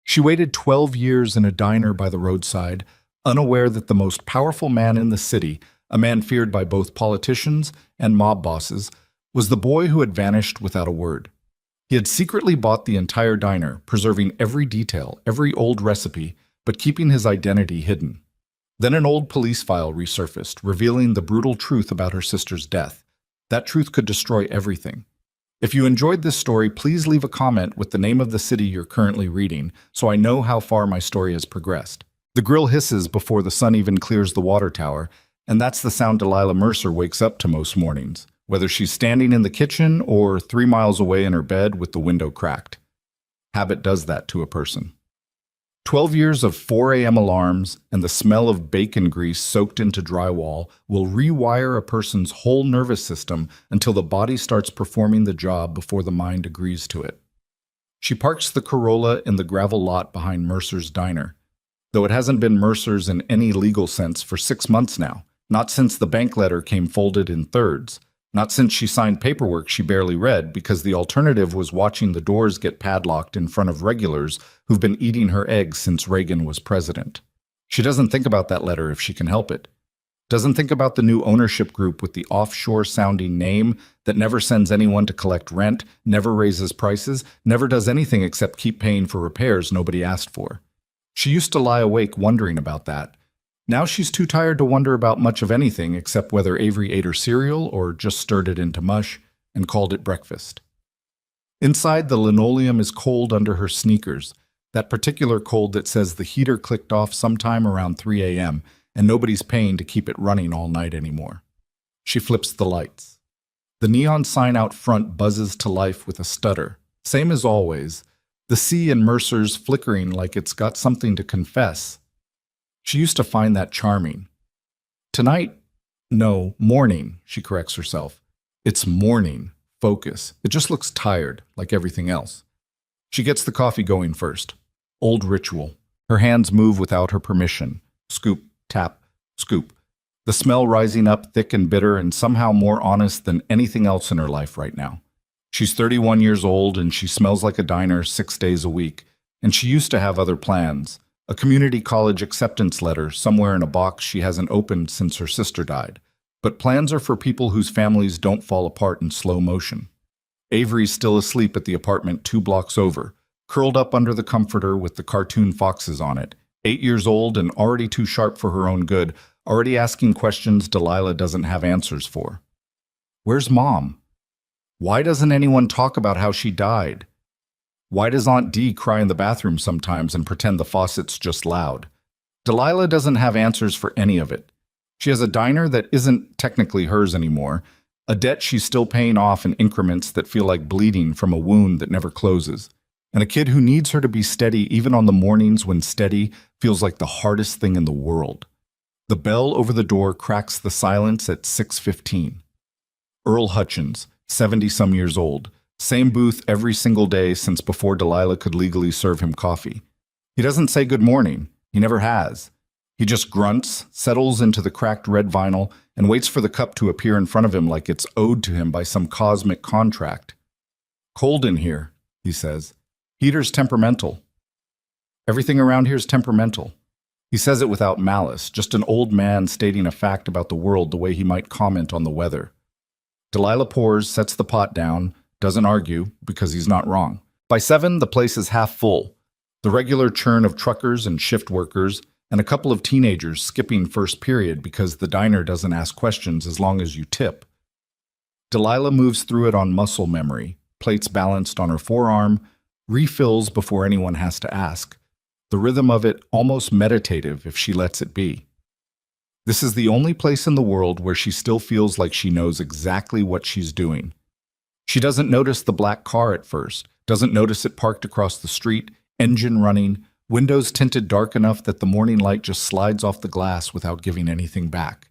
She waited 12 years in a diner by the roadside, unaware that the most powerful man in the city, a man feared by both politicians and mob bosses, was the boy who had vanished without a word. He had secretly bought the entire diner, preserving every detail, every old recipe, but keeping his identity hidden. Then an old police file resurfaced, revealing the brutal truth about her sister's death. That truth could destroy everything. If you enjoyed this story, please leave a comment with the name of the city you're currently reading, so I know how far my story has progressed. The grill hisses before the sun even clears the water tower, and that's the sound Delilah Mercer wakes up to most mornings, whether she's standing in the kitchen or 3 miles away in her bed with the window cracked. Habit does that to a person. 12 years of 4 a.m. alarms and the smell of bacon grease soaked into drywall will rewire a person's whole nervous system until the body starts performing the job before the mind agrees to it. She parks the Corolla in the gravel lot behind Mercer's diner, though it hasn't been Mercer's in any legal sense for 6 months now, not since the bank letter came folded in thirds. Not since she signed paperwork she barely read, because the alternative was watching the doors get padlocked in front of regulars who've been eating her eggs since Reagan was president. She doesn't think about that letter if she can help it. Doesn't think about the new ownership group with the offshore-sounding name that never sends anyone to collect rent, never raises prices, never does anything except keep paying for repairs nobody asked for. She used to lie awake wondering about that. Now she's too tired to wonder about much of anything except whether Avery ate her cereal or just stirred it into mush and called it breakfast. Inside, the linoleum is cold under her sneakers, that particular cold that says the heater clicked off sometime around 3 a.m. and nobody's paying to keep it running all night anymore. She flips the lights. The neon sign out front buzzes to life with a stutter. Same as always, the sea in Mercer's flickering like it's got something to confess. She used to find that charming. Tonight, no, morning, she corrects herself. It's morning. Focus. It just looks tired, like everything else. She gets the coffee going first. Old ritual. Her hands move without her permission. Scoop, tap, scoop. The smell rising up thick and bitter and somehow more honest than anything else in her life right now. She's 31 years old and she smells like a diner 6 days a week. And she used to have other plans. A community college acceptance letter somewhere in a box she hasn't opened since her sister died. But plans are for people whose families don't fall apart in slow motion. Avery's still asleep at the apartment 2 blocks over, curled up under the comforter with the cartoon foxes on it, 8 years old and already too sharp for her own good, already asking questions Delilah doesn't have answers for. Where's Mom? Why doesn't anyone talk about how she died? Why does Aunt Dee cry in the bathroom sometimes and pretend the faucet's just loud? Delilah doesn't have answers for any of it. She has a diner that isn't technically hers anymore, a debt she's still paying off in increments that feel like bleeding from a wound that never closes, and a kid who needs her to be steady even on the mornings when steady feels like the hardest thing in the world. The bell over the door cracks the silence at 6:15. Earl Hutchins, 70-some years old, same booth every single day since before Delilah could legally serve him coffee. He doesn't say good morning. He never has. He just grunts, settles into the cracked red vinyl, and waits for the cup to appear in front of him like it's owed to him by some cosmic contract. Cold in here, he says. Heater's temperamental. Everything around here's temperamental. He says it without malice, just an old man stating a fact about the world the way he might comment on the weather. Delilah pours, sets the pot down, doesn't argue, because he's not wrong. By 7, the place is half full. The regular churn of truckers and shift workers, and a couple of teenagers skipping first period because the diner doesn't ask questions as long as you tip. Delilah moves through it on muscle memory, plates balanced on her forearm, refills before anyone has to ask. The rhythm of it almost meditative if she lets it be. This is the only place in the world where she still feels like she knows exactly what she's doing. She doesn't notice the black car at first, doesn't notice it parked across the street, engine running, windows tinted dark enough that the morning light just slides off the glass without giving anything back.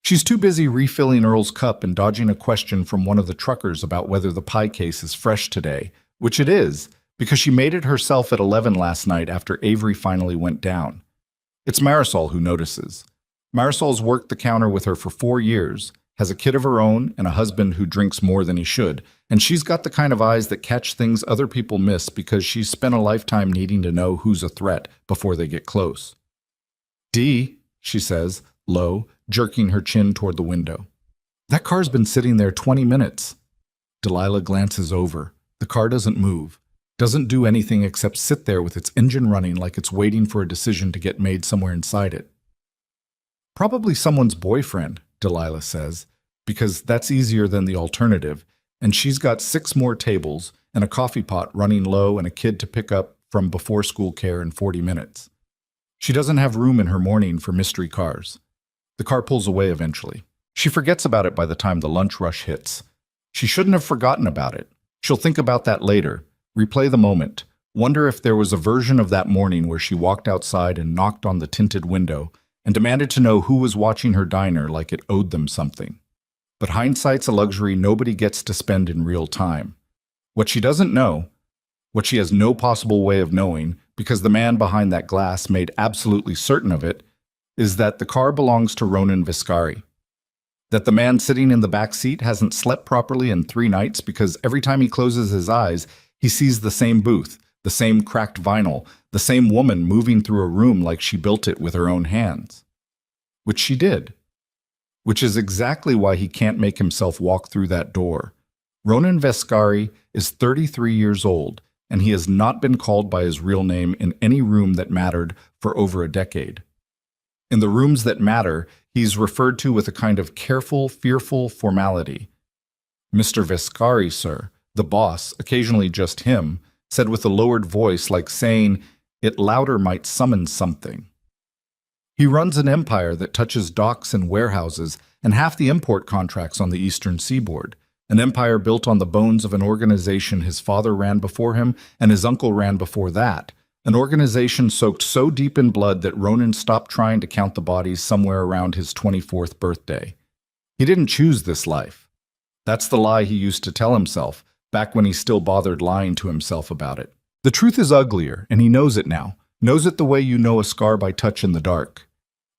She's too busy refilling Earl's cup and dodging a question from one of the truckers about whether the pie case is fresh today, which it is, because she made it herself at 11 last night after Avery finally went down. It's Marisol who notices. Marisol's worked the counter with her for 4 years, has a kid of her own and a husband who drinks more than he should, and she's got the kind of eyes that catch things other people miss because she's spent a lifetime needing to know who's a threat before they get close. "Dee," she says, low, jerking her chin toward the window. "That car's been sitting there 20 minutes. Delilah glances over. The car doesn't move, doesn't do anything except sit there with its engine running like it's waiting for a decision to get made somewhere inside it. "Probably someone's boyfriend," Delilah says, because that's easier than the alternative, and she's got 6 more tables and a coffee pot running low and a kid to pick up from before-school care in 40 minutes. She doesn't have room in her morning for mystery cars. The car pulls away eventually. She forgets about it by the time the lunch rush hits. She shouldn't have forgotten about it. She'll think about that later, replay the moment, wonder if there was a version of that morning where she walked outside and knocked on the tinted window and demanded to know who was watching her diner like it owed them something. But hindsight's a luxury nobody gets to spend in real time. What she doesn't know, what she has no possible way of knowing, because the man behind that glass made absolutely certain of it, is that the car belongs to Ronan Viscari. That the man sitting in the back seat hasn't slept properly in 3 nights because every time he closes his eyes, he sees the same booth, the same cracked vinyl, the same woman moving through a room like she built it with her own hands. Which she did. Which is exactly why he can't make himself walk through that door. Ronan Viscari is 33 years old, and he has not been called by his real name in any room that mattered for over a decade. In the rooms that matter, he's referred to with a kind of careful, fearful formality. "Mr. Viscari, sir," the boss, occasionally just him, said with a lowered voice like saying it louder might summon something. He runs an empire that touches docks and warehouses and half the import contracts on the eastern seaboard, an empire built on the bones of an organization his father ran before him and his uncle ran before that, an organization soaked so deep in blood that Ronan stopped trying to count the bodies somewhere around his 24th birthday. He didn't choose this life. That's the lie he used to tell himself, back when he still bothered lying to himself about it. The truth is uglier, and he knows it now. Knows it the way you know a scar by touch in the dark.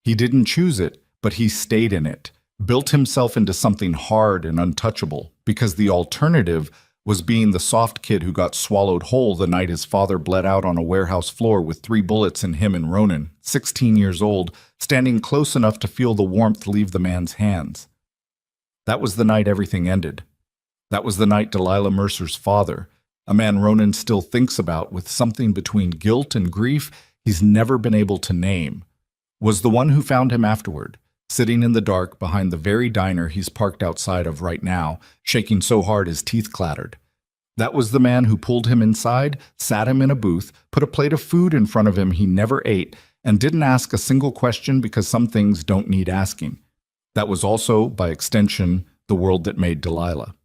He didn't choose it, but he stayed in it, built himself into something hard and untouchable, because the alternative was being the soft kid who got swallowed whole the night his father bled out on a warehouse floor with 3 bullets in him and Ronan, 16 years old, standing close enough to feel the warmth leave the man's hands. That was the night everything ended. That was the night Delilah Mercer's father, a man Ronan still thinks about with something between guilt and grief he's never been able to name, was the one who found him afterward, sitting in the dark behind the very diner he's parked outside of right now, shaking so hard his teeth clattered. That was the man who pulled him inside, sat him in a booth, put a plate of food in front of him he never ate, and didn't ask a single question because some things don't need asking. That was also, by extension, the world that made Delilah.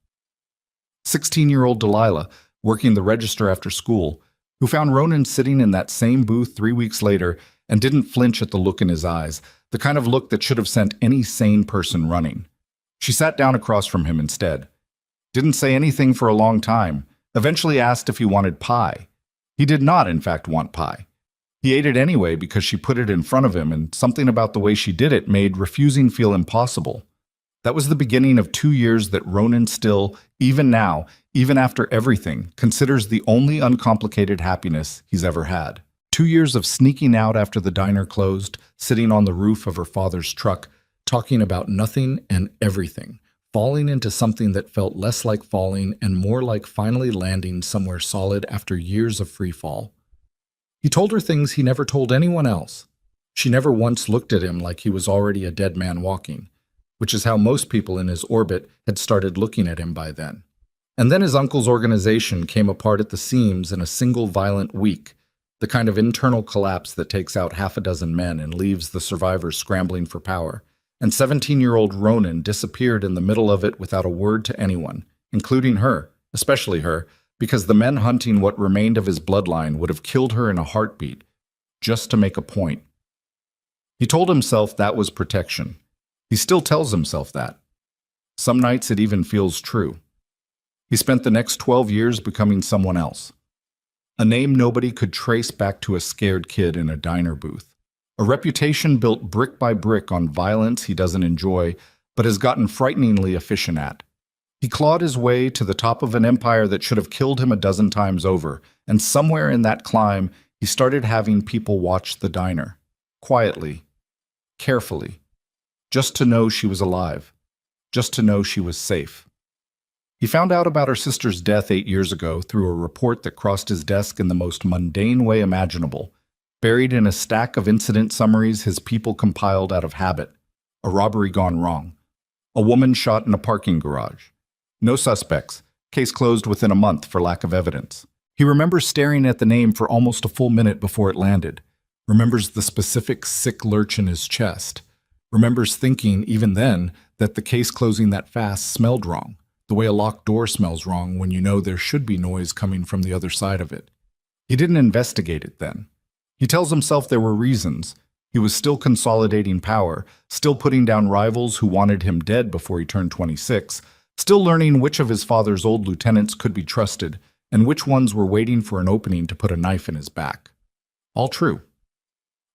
16-year-old Delilah, working the register after school, who found Ronan sitting in that same booth 3 weeks later and didn't flinch at the look in his eyes, the kind of look that should have sent any sane person running. She sat down across from him instead. Didn't say anything for a long time, eventually asked if he wanted pie. He did not, in fact, want pie. He ate it anyway because she put it in front of him, and something about the way she did it made refusing feel impossible. That was the beginning of 2 years that Ronan still, even now, even after everything, considers the only uncomplicated happiness he's ever had. 2 years of sneaking out after the diner closed, sitting on the roof of her father's truck, talking about nothing and everything, falling into something that felt less like falling and more like finally landing somewhere solid after years of free fall. He told her things he never told anyone else. She never once looked at him like he was already a dead man walking, which is how most people in his orbit had started looking at him by then. And then his uncle's organization came apart at the seams in a single violent week, the kind of internal collapse that takes out half a dozen men and leaves the survivors scrambling for power. And 17-year-old Ronan disappeared in the middle of it without a word to anyone, including her, especially her, because the men hunting what remained of his bloodline would have killed her in a heartbeat, just to make a point. He told himself that was protection. He still tells himself that. Some nights it even feels true. He spent the next 12 years becoming someone else. A name nobody could trace back to a scared kid in a diner booth. A reputation built brick by brick on violence he doesn't enjoy, but has gotten frighteningly efficient at. He clawed his way to the top of an empire that should have killed him a dozen times over, and somewhere in that climb, he started having people watch the diner. Quietly, carefully, just to know she was alive, just to know she was safe. He found out about her sister's death 8 years ago through a report that crossed his desk in the most mundane way imaginable, buried in a stack of incident summaries his people compiled out of habit. A robbery gone wrong. A woman shot in a parking garage. No suspects. Case closed within a month for lack of evidence. He remembers staring at the name for almost a full minute before it landed. Remembers the specific sick lurch in his chest. Remembers thinking, even then, that the case closing that fast smelled wrong, the way a locked door smells wrong when you know there should be noise coming from the other side of it. He didn't investigate it then. He tells himself there were reasons. He was still consolidating power, still putting down rivals who wanted him dead before he turned 26, still learning which of his father's old lieutenants could be trusted and which ones were waiting for an opening to put a knife in his back. All true.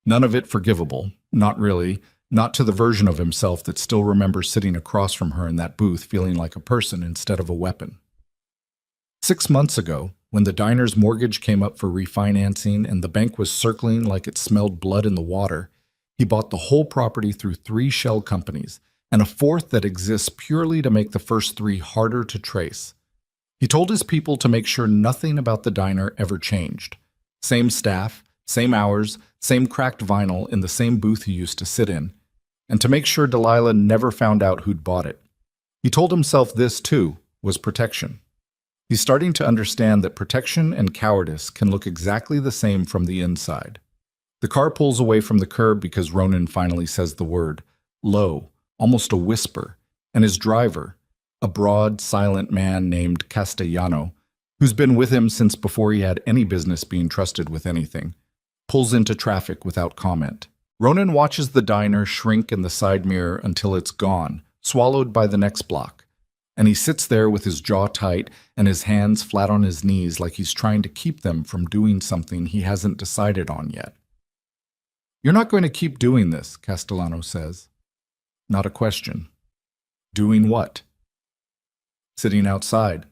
None of it forgivable, not really, not to the version of himself that still remembers sitting across from her in that booth feeling like a person instead of a weapon. 6 months ago, when the diner's mortgage came up for refinancing and the bank was circling like it smelled blood in the water, he bought the whole property through 3 shell companies and a 4th that exists purely to make the first 3 harder to trace. He told his people to make sure nothing about the diner ever changed. Same staff, same hours, same cracked vinyl in the same booth he used to sit in, and to make sure Delilah never found out who'd bought it. He told himself this, too, was protection. He's starting to understand that protection and cowardice can look exactly the same from the inside. The car pulls away from the curb because Ronan finally says the word, low, almost a whisper, and his driver, a broad, silent man named Castellano, who's been with him since before he had any business being trusted with anything, pulls into traffic without comment. Ronan watches the diner shrink in the side mirror until it's gone, swallowed by the next block, and he sits there with his jaw tight and his hands flat on his knees like he's trying to keep them from doing something he hasn't decided on yet. "You're not going to keep doing this," Castellano says. Not a question. Doing what? Sitting outside,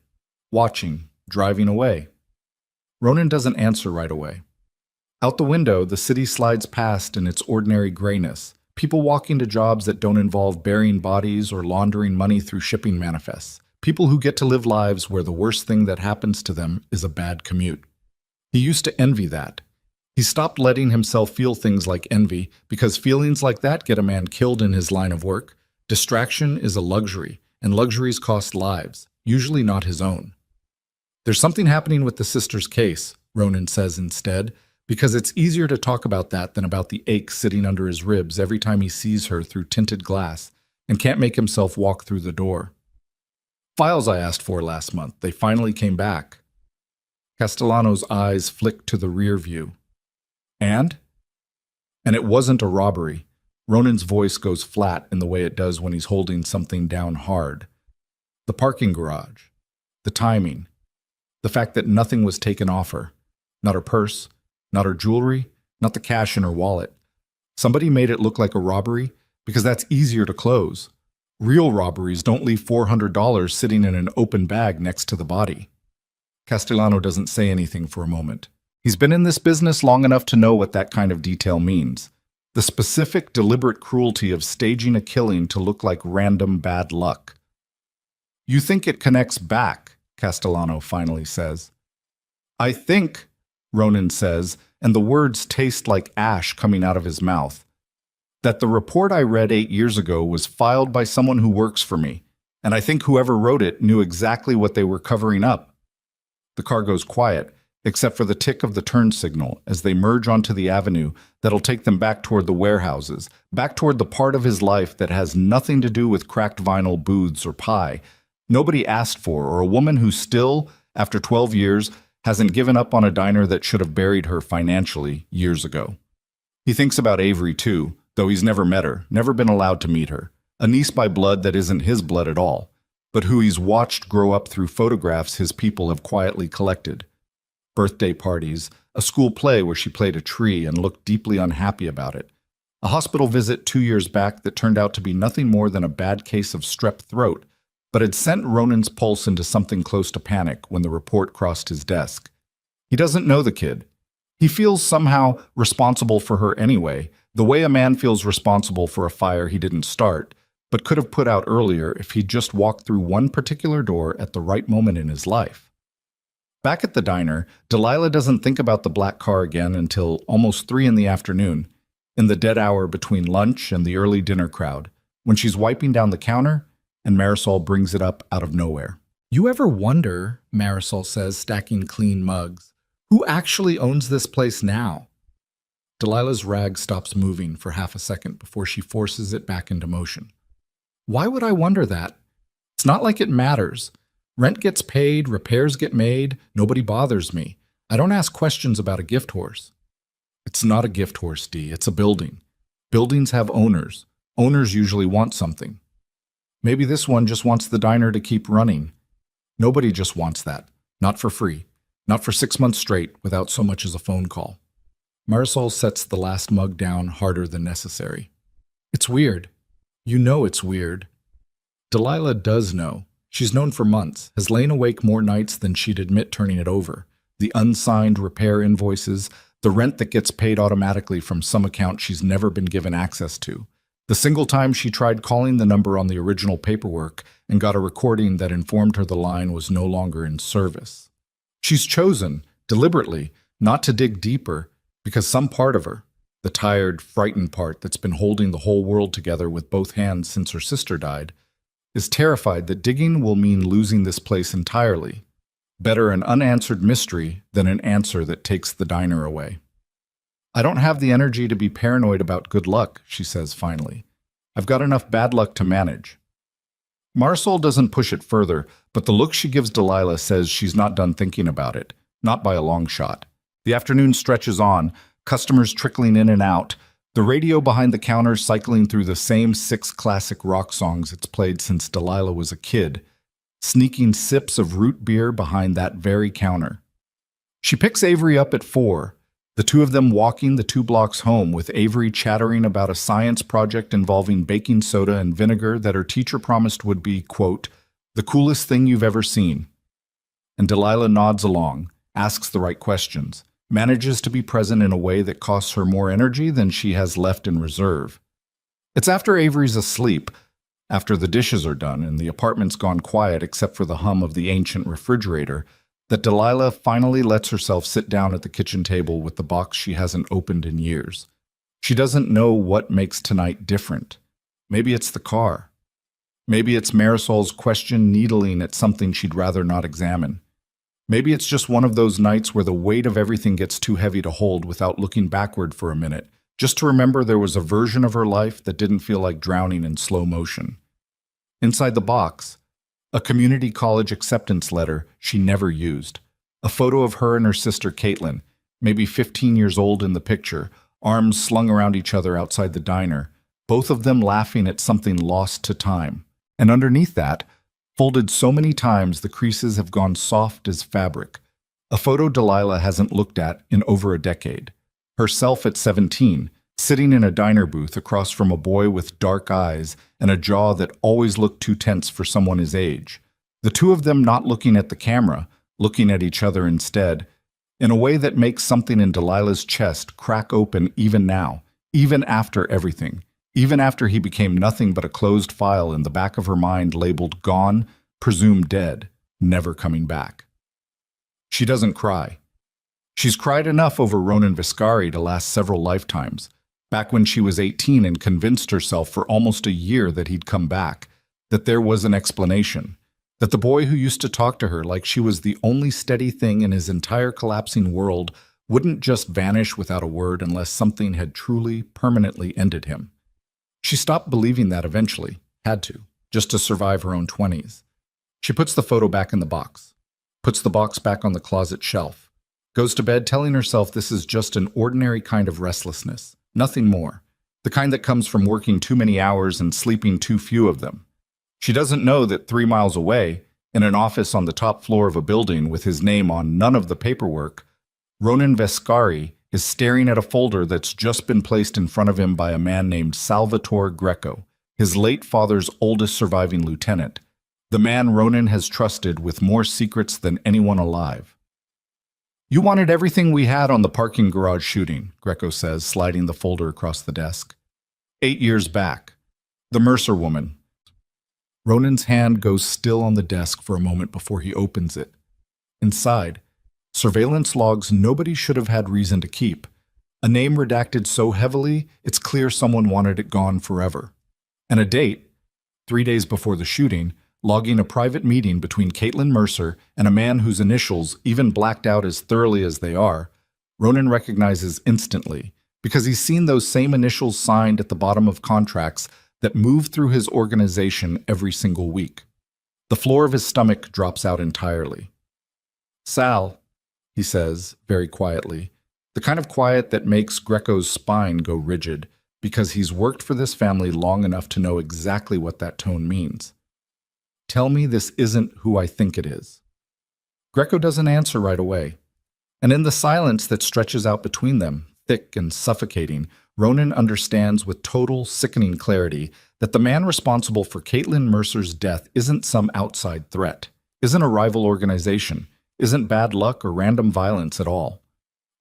watching, driving away. Ronan doesn't answer right away. Out the window, the city slides past in its ordinary grayness, people walking to jobs that don't involve burying bodies or laundering money through shipping manifests, people who get to live lives where the worst thing that happens to them is a bad commute. He used to envy that. He stopped letting himself feel things like envy because feelings like that get a man killed in his line of work. Distraction is a luxury, and luxuries cost lives, usually not his own. There's something happening with the sister's case, Ronan says instead, because it's easier to talk about that than about the ache sitting under his ribs every time he sees her through tinted glass and can't make himself walk through the door. "Files I asked for last month, they finally came back." Castellano's eyes flicked to the rear view. And it wasn't a robbery. Ronan's voice goes flat in the way it does when he's holding something down hard. The parking garage. The timing. The fact that nothing was taken off her. Not her purse, not her jewelry, not the cash in her wallet. Somebody made it look like a robbery because that's easier to close. Real robberies don't leave $400 sitting in an open bag next to the body. Castellano doesn't say anything for a moment. He's been in this business long enough to know what that kind of detail means. The specific, deliberate cruelty of staging a killing to look like random bad luck. "You think it connects back," Castellano finally says. "I think," Ronan says, and the words taste like ash coming out of his mouth, "that the report I read 8 years ago was filed by someone who works for me, and I think whoever wrote it knew exactly what they were covering up." The car goes quiet, except for the tick of the turn signal as they merge onto the avenue that'll take them back toward the warehouses, back toward the part of his life that has nothing to do with cracked vinyl booths or pie, nobody asked for, or a woman who still, after 12 years, hasn't given up on a diner that should have buried her financially years ago. He thinks about Avery too, though he's never met her, never been allowed to meet her, a niece by blood that isn't his blood at all, but who he's watched grow up through photographs his people have quietly collected. Birthday parties, a school play where she played a tree and looked deeply unhappy about it, A hospital visit 2 years back that turned out to be nothing more than a bad case of strep throat, but had sent Ronan's pulse into something close to panic when the report crossed his desk. He doesn't know the kid. He feels somehow responsible for her anyway, the way a man feels responsible for a fire he didn't start, but could have put out earlier if he'd just walked through one particular door at the right moment in his life. Back at the diner, Delilah doesn't think about the black car again until almost 3 in the afternoon, in the dead hour between lunch and the early dinner crowd, when she's wiping down the counter and Marisol brings it up out of nowhere. "You ever wonder," Marisol says, stacking clean mugs, "who actually owns this place now?" Delilah's rag stops moving for half a second before she forces it back into motion. "Why would I wonder that? It's not like it matters. Rent gets paid, repairs get made, nobody bothers me. I don't ask questions about a gift horse." "It's not a gift horse, Dee. It's a building. Buildings have owners. Owners usually want something. Maybe this one just wants the diner to keep running. Nobody just wants that. Not for free. Not for 6 months straight without so much as a phone call." Marisol sets the last mug down harder than necessary. "It's weird. You know it's weird." Delilah does know. She's known for months, has lain awake more nights than she'd admit turning it over. The unsigned repair invoices, the rent that gets paid automatically from some account she's never been given access to. The single time she tried calling the number on the original paperwork and got a recording that informed her the line was no longer in service. She's chosen, deliberately, not to dig deeper because some part of her, the tired, frightened part that's been holding the whole world together with both hands since her sister died, is terrified that digging will mean losing this place entirely. Better an unanswered mystery than an answer that takes the diner away. "I don't have the energy to be paranoid about good luck," she says finally. "I've got enough bad luck to manage." Marisol doesn't push it further, but the look she gives Delilah says she's not done thinking about it, not by a long shot. The afternoon stretches on, customers trickling in and out, the radio behind the counter cycling through the same 6 classic rock songs it's played since Delilah was a kid, sneaking sips of root beer behind that very counter. She picks Avery up at 4, the two of them walking the 2 blocks home with Avery chattering about a science project involving baking soda and vinegar that her teacher promised would be, quote, "the coolest thing you've ever seen." And Delilah nods along, asks the right questions, manages to be present in a way that costs her more energy than she has left in reserve. It's after Avery's asleep, after the dishes are done and the apartment's gone quiet except for the hum of the ancient refrigerator, that Delilah finally lets herself sit down at the kitchen table with the box she hasn't opened in years. She doesn't know what makes tonight different. Maybe it's the car. Maybe it's Marisol's question needling at something she'd rather not examine. Maybe it's just one of those nights where the weight of everything gets too heavy to hold without looking backward for a minute, just to remember there was a version of her life that didn't feel like drowning in slow motion. Inside the box, a community college acceptance letter she never used, a photo of her and her sister Caitlin, maybe 15 years old in the picture, arms slung around each other outside the diner, both of them laughing at something lost to time. And underneath that, folded so many times the creases have gone soft as fabric, a photo Delilah hasn't looked at in over a decade. Herself at 17, sitting in a diner booth across from a boy with dark eyes and a jaw that always looked too tense for someone his age. The two of them not looking at the camera, looking at each other instead, in a way that makes something in Delilah's chest crack open even now, even after everything, even after he became nothing but a closed file in the back of her mind labeled gone, presumed dead, never coming back. She doesn't cry. She's cried enough over Ronan Viscari to last several lifetimes, back when she was 18 and convinced herself for almost a year that he'd come back, that there was an explanation, that the boy who used to talk to her like she was the only steady thing in his entire collapsing world wouldn't just vanish without a word unless something had truly, permanently ended him. She stopped believing that eventually, had to, just to survive her own 20s. She puts the photo back in the box, puts the box back on the closet shelf, goes to bed telling herself this is just an ordinary kind of restlessness, nothing more, the kind that comes from working too many hours and sleeping too few of them. She doesn't know that 3 miles away, in an office on the top floor of a building with his name on none of the paperwork, Ronan Viscari is staring at a folder that's just been placed in front of him by a man named Salvatore Greco, his late father's oldest surviving lieutenant, the man Ronan has trusted with more secrets than anyone alive. "You wanted everything we had on the parking garage shooting," Greco says, sliding the folder across the desk. "8 years back. The Mercer woman." Ronan's hand goes still on the desk for a moment before he opens it. Inside, surveillance logs nobody should have had reason to keep. A name redacted so heavily, it's clear someone wanted it gone forever. And a date, 3 days before the shooting, logging a private meeting between Caitlin Mercer and a man whose initials, even blacked out as thoroughly as they are, Ronan recognizes instantly, because he's seen those same initials signed at the bottom of contracts that move through his organization every single week. The floor of his stomach drops out entirely. "Sal," he says, very quietly, the kind of quiet that makes Greco's spine go rigid, because he's worked for this family long enough to know exactly what that tone means. "Tell me this isn't who I think it is." Greco doesn't answer right away. And in the silence that stretches out between them, thick and suffocating, Ronan understands with total, sickening clarity that the man responsible for Caitlin Mercer's death isn't some outside threat, isn't a rival organization, isn't bad luck or random violence at all.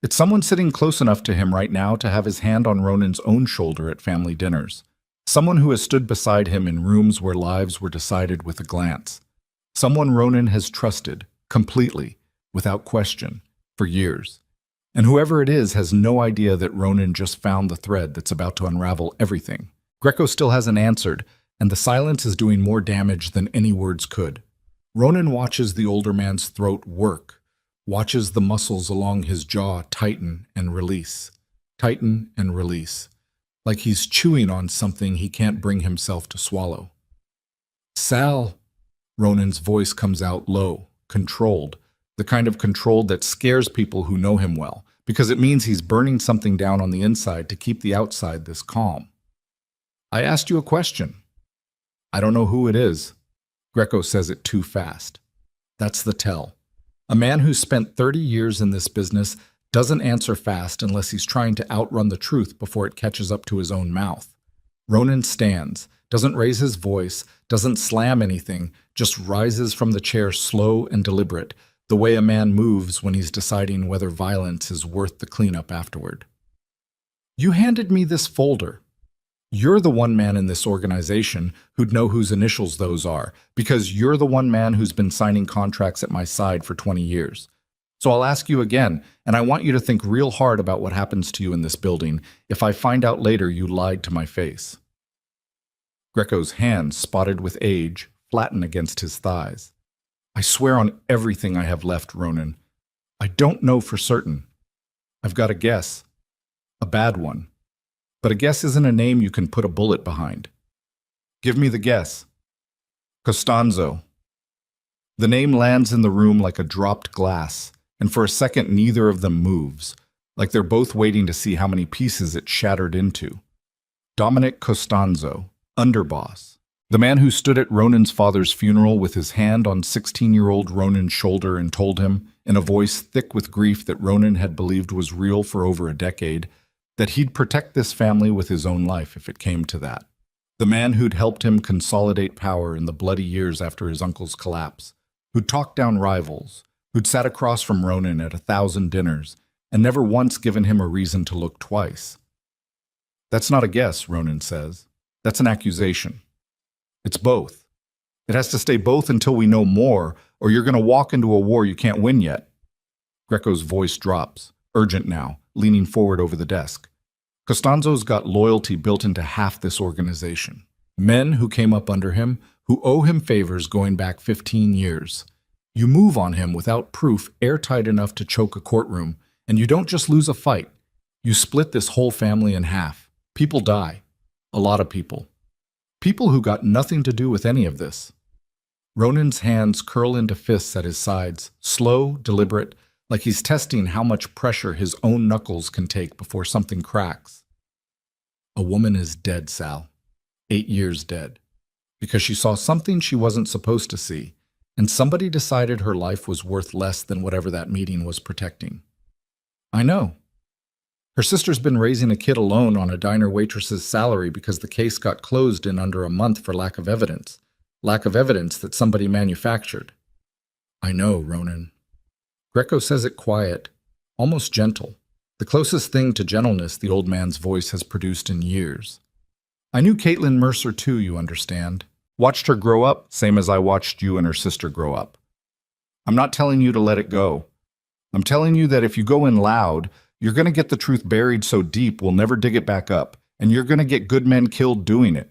It's someone sitting close enough to him right now to have his hand on Ronan's own shoulder at family dinners. Someone who has stood beside him in rooms where lives were decided with a glance. Someone Ronan has trusted, completely, without question, for years. And whoever it is has no idea that Ronan just found the thread that's about to unravel everything. Greco still hasn't answered, and the silence is doing more damage than any words could. Ronan watches the older man's throat work, watches the muscles along his jaw tighten and release, like he's chewing on something he can't bring himself to swallow. "Sal," Ronan's voice comes out low, controlled, the kind of controlled that scares people who know him well, because it means he's burning something down on the inside to keep the outside this calm. "I asked you a question." "I don't know who it is." Greco says it too fast. That's the tell. A man who's spent 30 years in this business doesn't answer fast unless he's trying to outrun the truth before it catches up to his own mouth. Ronan stands, doesn't raise his voice, doesn't slam anything, just rises from the chair slow and deliberate, the way a man moves when he's deciding whether violence is worth the cleanup afterward. "You handed me this folder. You're the one man in this organization who'd know whose initials those are, because you're the one man who's been signing contracts at my side for 20 years. So I'll ask you again, and I want you to think real hard about what happens to you in this building if I find out later you lied to my face." Greco's hands, spotted with age, flatten against his thighs. "I swear on everything I have left, Ronan. I don't know for certain. I've got a guess. A bad one. But a guess isn't a name you can put a bullet behind." "Give me the guess." "Costanzo." The name lands in the room like a dropped glass, and for a second neither of them moves, like they're both waiting to see how many pieces it shattered into. Dominic Costanzo, underboss. The man who stood at Ronan's father's funeral with his hand on 16-year-old Ronan's shoulder and told him, in a voice thick with grief that Ronan had believed was real for over a decade, that he'd protect this family with his own life if it came to that. The man who'd helped him consolidate power in the bloody years after his uncle's collapse, who'd talked down rivals, who'd sat across from Ronan at 1,000 dinners, and never once given him a reason to look twice. "That's not a guess," Ronan says. "That's an accusation. It's both. It has to stay both until we know more, or you're going to walk into a war you can't win yet." Greco's voice drops, urgent now, leaning forward over the desk. Costanzo's got loyalty built into half this organization. Men who came up under him, who owe him favors going back 15 years. You move on him without proof airtight enough to choke a courtroom, and you don't just lose a fight. You split this whole family in half. People die. A lot of people. People who got nothing to do with any of this. Ronan's hands curl into fists at his sides, slow, deliberate, like he's testing how much pressure his own knuckles can take before something cracks. "A woman is dead, Sal. 8 years dead. Because she saw something she wasn't supposed to see, and somebody decided her life was worth less than whatever that meeting was protecting." "I know." Her sister's been raising a kid alone on a diner waitress's salary because the case got closed in under a month for lack of evidence. Lack of evidence that somebody manufactured. I know, Ronan. Greco says it quiet, almost gentle, the closest thing to gentleness the old man's voice has produced in years. I knew Caitlin Mercer too, you understand. Watched her grow up, same as I watched you and her sister grow up. I'm not telling you to let it go. I'm telling you that if you go in loud, you're going to get the truth buried so deep we'll never dig it back up, and you're going to get good men killed doing it.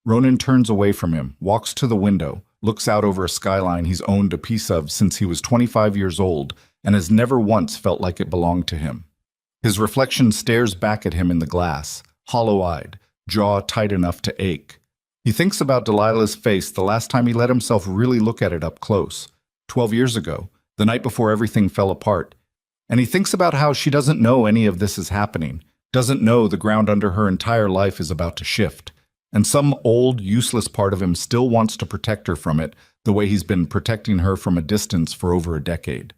Ronan turns away from him, walks to the window, looks out over a skyline he's owned a piece of since he was 25 years old and has never once felt like it belonged to him. His reflection stares back at him in the glass, hollow-eyed, jaw tight enough to ache. He thinks about Delilah's face the last time he let himself really look at it up close, 12 years ago, the night before everything fell apart. And he thinks about how she doesn't know any of this is happening, doesn't know the ground under her entire life is about to shift. And some old, useless part of him still wants to protect her from it the way he's been protecting her from a distance for over a decade.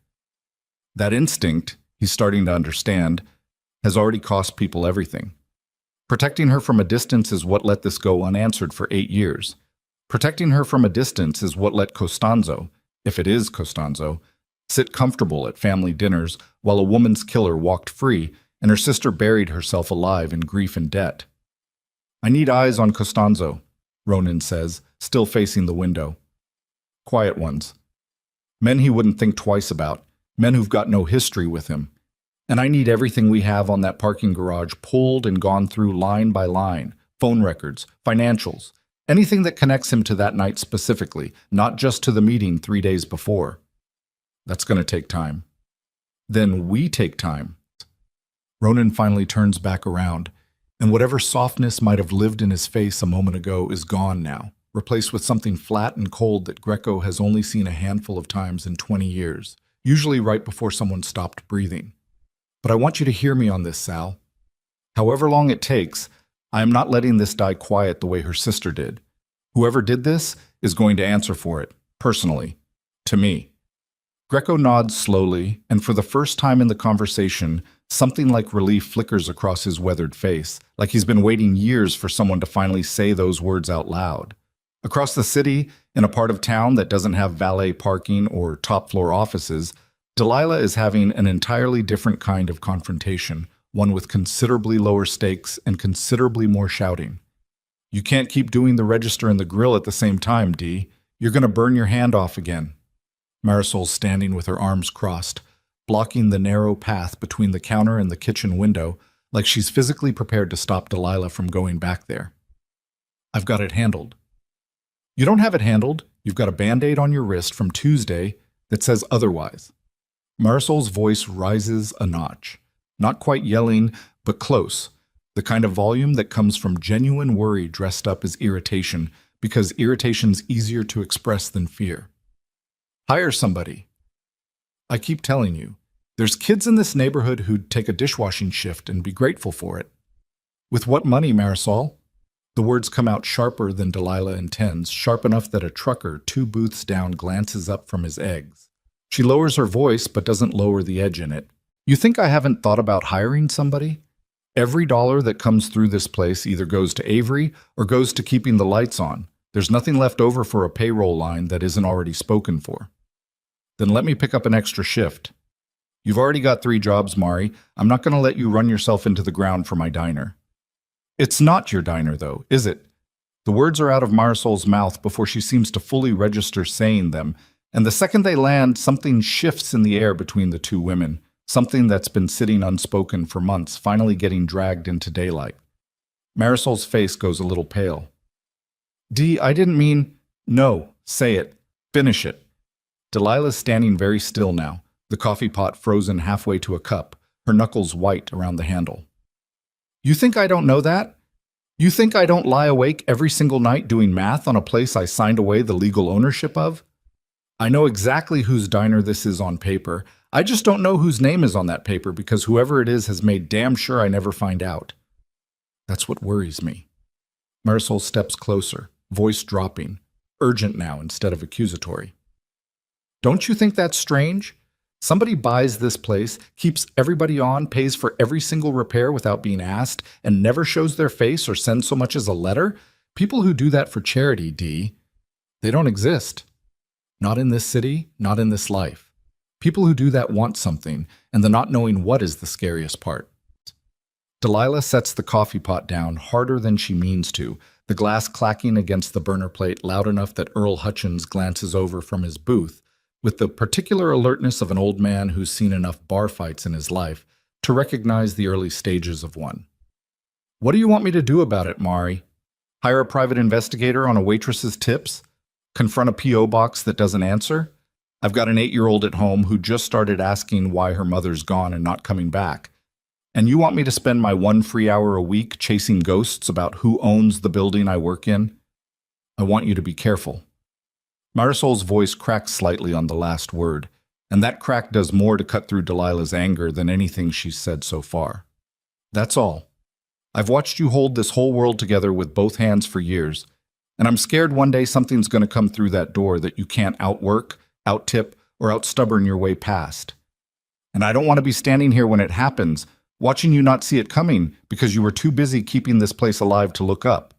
That instinct, he's starting to understand, has already cost people everything. Protecting her from a distance is what let this go unanswered for 8 years. Protecting her from a distance is what let Costanzo, if it is Costanzo, sit comfortable at family dinners while a woman's killer walked free and her sister buried herself alive in grief and debt. I need eyes on Costanzo, Ronan says, still facing the window. Quiet ones. Men he wouldn't think twice about, men who've got no history with him. And I need everything we have on that parking garage pulled and gone through line by line, phone records, financials, anything that connects him to that night specifically, not just to the meeting 3 days before. That's going to take time. Then we take time. Ronan finally turns back around, and whatever softness might have lived in his face a moment ago is gone now, replaced with something flat and cold that Greco has only seen a handful of times in 20 years, usually right before someone stopped breathing. But I want you to hear me on this, Sal. However long it takes, I am not letting this die quiet the way her sister did. Whoever did this is going to answer for it, personally, to me. Greco nods slowly, and for the first time in the conversation, something like relief flickers across his weathered face, like he's been waiting years for someone to finally say those words out loud. Across the city, in a part of town that doesn't have valet parking or top-floor offices, Delilah is having an entirely different kind of confrontation, one with considerably lower stakes and considerably more shouting. You can't keep doing the register and the grill at the same time, Dee. You're going to burn your hand off again. Marisol's standing with her arms crossed, blocking the narrow path between the counter and the kitchen window, like she's physically prepared to stop Delilah from going back there. I've got it handled. You don't have it handled. You've got a Band-Aid on your wrist from Tuesday that says otherwise. Marisol's voice rises a notch, not quite yelling, but close, the kind of volume that comes from genuine worry dressed up as irritation, because irritation's easier to express than fear. Hire somebody. I keep telling you, there's kids in this neighborhood who'd take a dishwashing shift and be grateful for it. With what money, Marisol? The words come out sharper than Delilah intends, sharp enough that a trucker 2 booths down glances up from his eggs. She lowers her voice, but doesn't lower the edge in it. You think I haven't thought about hiring somebody? Every dollar that comes through this place either goes to Avery or goes to keeping the lights on. There's nothing left over for a payroll line that isn't already spoken for. Then let me pick up an extra shift. You've already got 3 jobs, Mari. I'm not going to let you run yourself into the ground for my diner. It's not your diner, though, is it? The words are out of Marisol's mouth before she seems to fully register saying them, and the second they land, something shifts in the air between the 2 women, something that's been sitting unspoken for months, finally getting dragged into daylight. Marisol's face goes a little pale. Dee, I didn't mean... No, say it. Finish it. Delilah's standing very still now, the coffee pot frozen halfway to a cup, her knuckles white around the handle. You think I don't know that? You think I don't lie awake every single night doing math on a place I signed away the legal ownership of? I know exactly whose diner this is on paper. I just don't know whose name is on that paper because whoever it is has made damn sure I never find out. That's what worries me. Marisol steps closer, voice dropping, urgent now instead of accusatory. Don't you think that's strange? Somebody buys this place, keeps everybody on, pays for every single repair without being asked, and never shows their face or sends so much as a letter? People who do that for charity, Dee, they don't exist. Not in this city, not in this life. People who do that want something, and the not knowing what is the scariest part. Delilah sets the coffee pot down harder than she means to, the glass clacking against the burner plate loud enough that Earl Hutchins glances over from his booth, with the particular alertness of an old man who's seen enough bar fights in his life to recognize the early stages of one. What do you want me to do about it, Mari? Hire a private investigator on a waitress's tips? Confront a P.O. box that doesn't answer? I've got an 8-year-old at home who just started asking why her mother's gone and not coming back. And you want me to spend my 1 free hour a week chasing ghosts about who owns the building I work in? I want you to be careful. Marisol's voice cracks slightly on the last word, and that crack does more to cut through Delilah's anger than anything she's said so far. That's all. I've watched you hold this whole world together with both hands for years, and I'm scared one day something's going to come through that door that you can't outwork, outtip, or outstubborn your way past. And I don't want to be standing here when it happens, watching you not see it coming because you were too busy keeping this place alive to look up.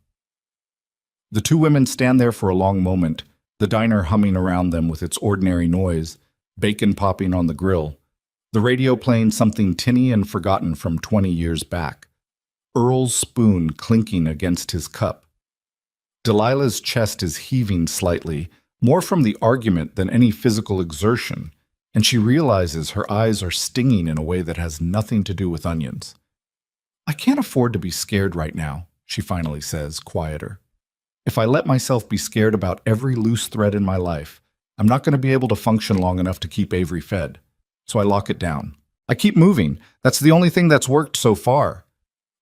The two women stand there for a long moment, the diner humming around them with its ordinary noise, bacon popping on the grill, the radio playing something tinny and forgotten from 20 years back, Earl's spoon clinking against his cup. Delilah's chest is heaving slightly, more from the argument than any physical exertion, and she realizes her eyes are stinging in a way that has nothing to do with onions. I can't afford to be scared right now, she finally says, quieter. If I let myself be scared about every loose thread in my life, I'm not going to be able to function long enough to keep Avery fed. So I lock it down. I keep moving. That's the only thing that's worked so far.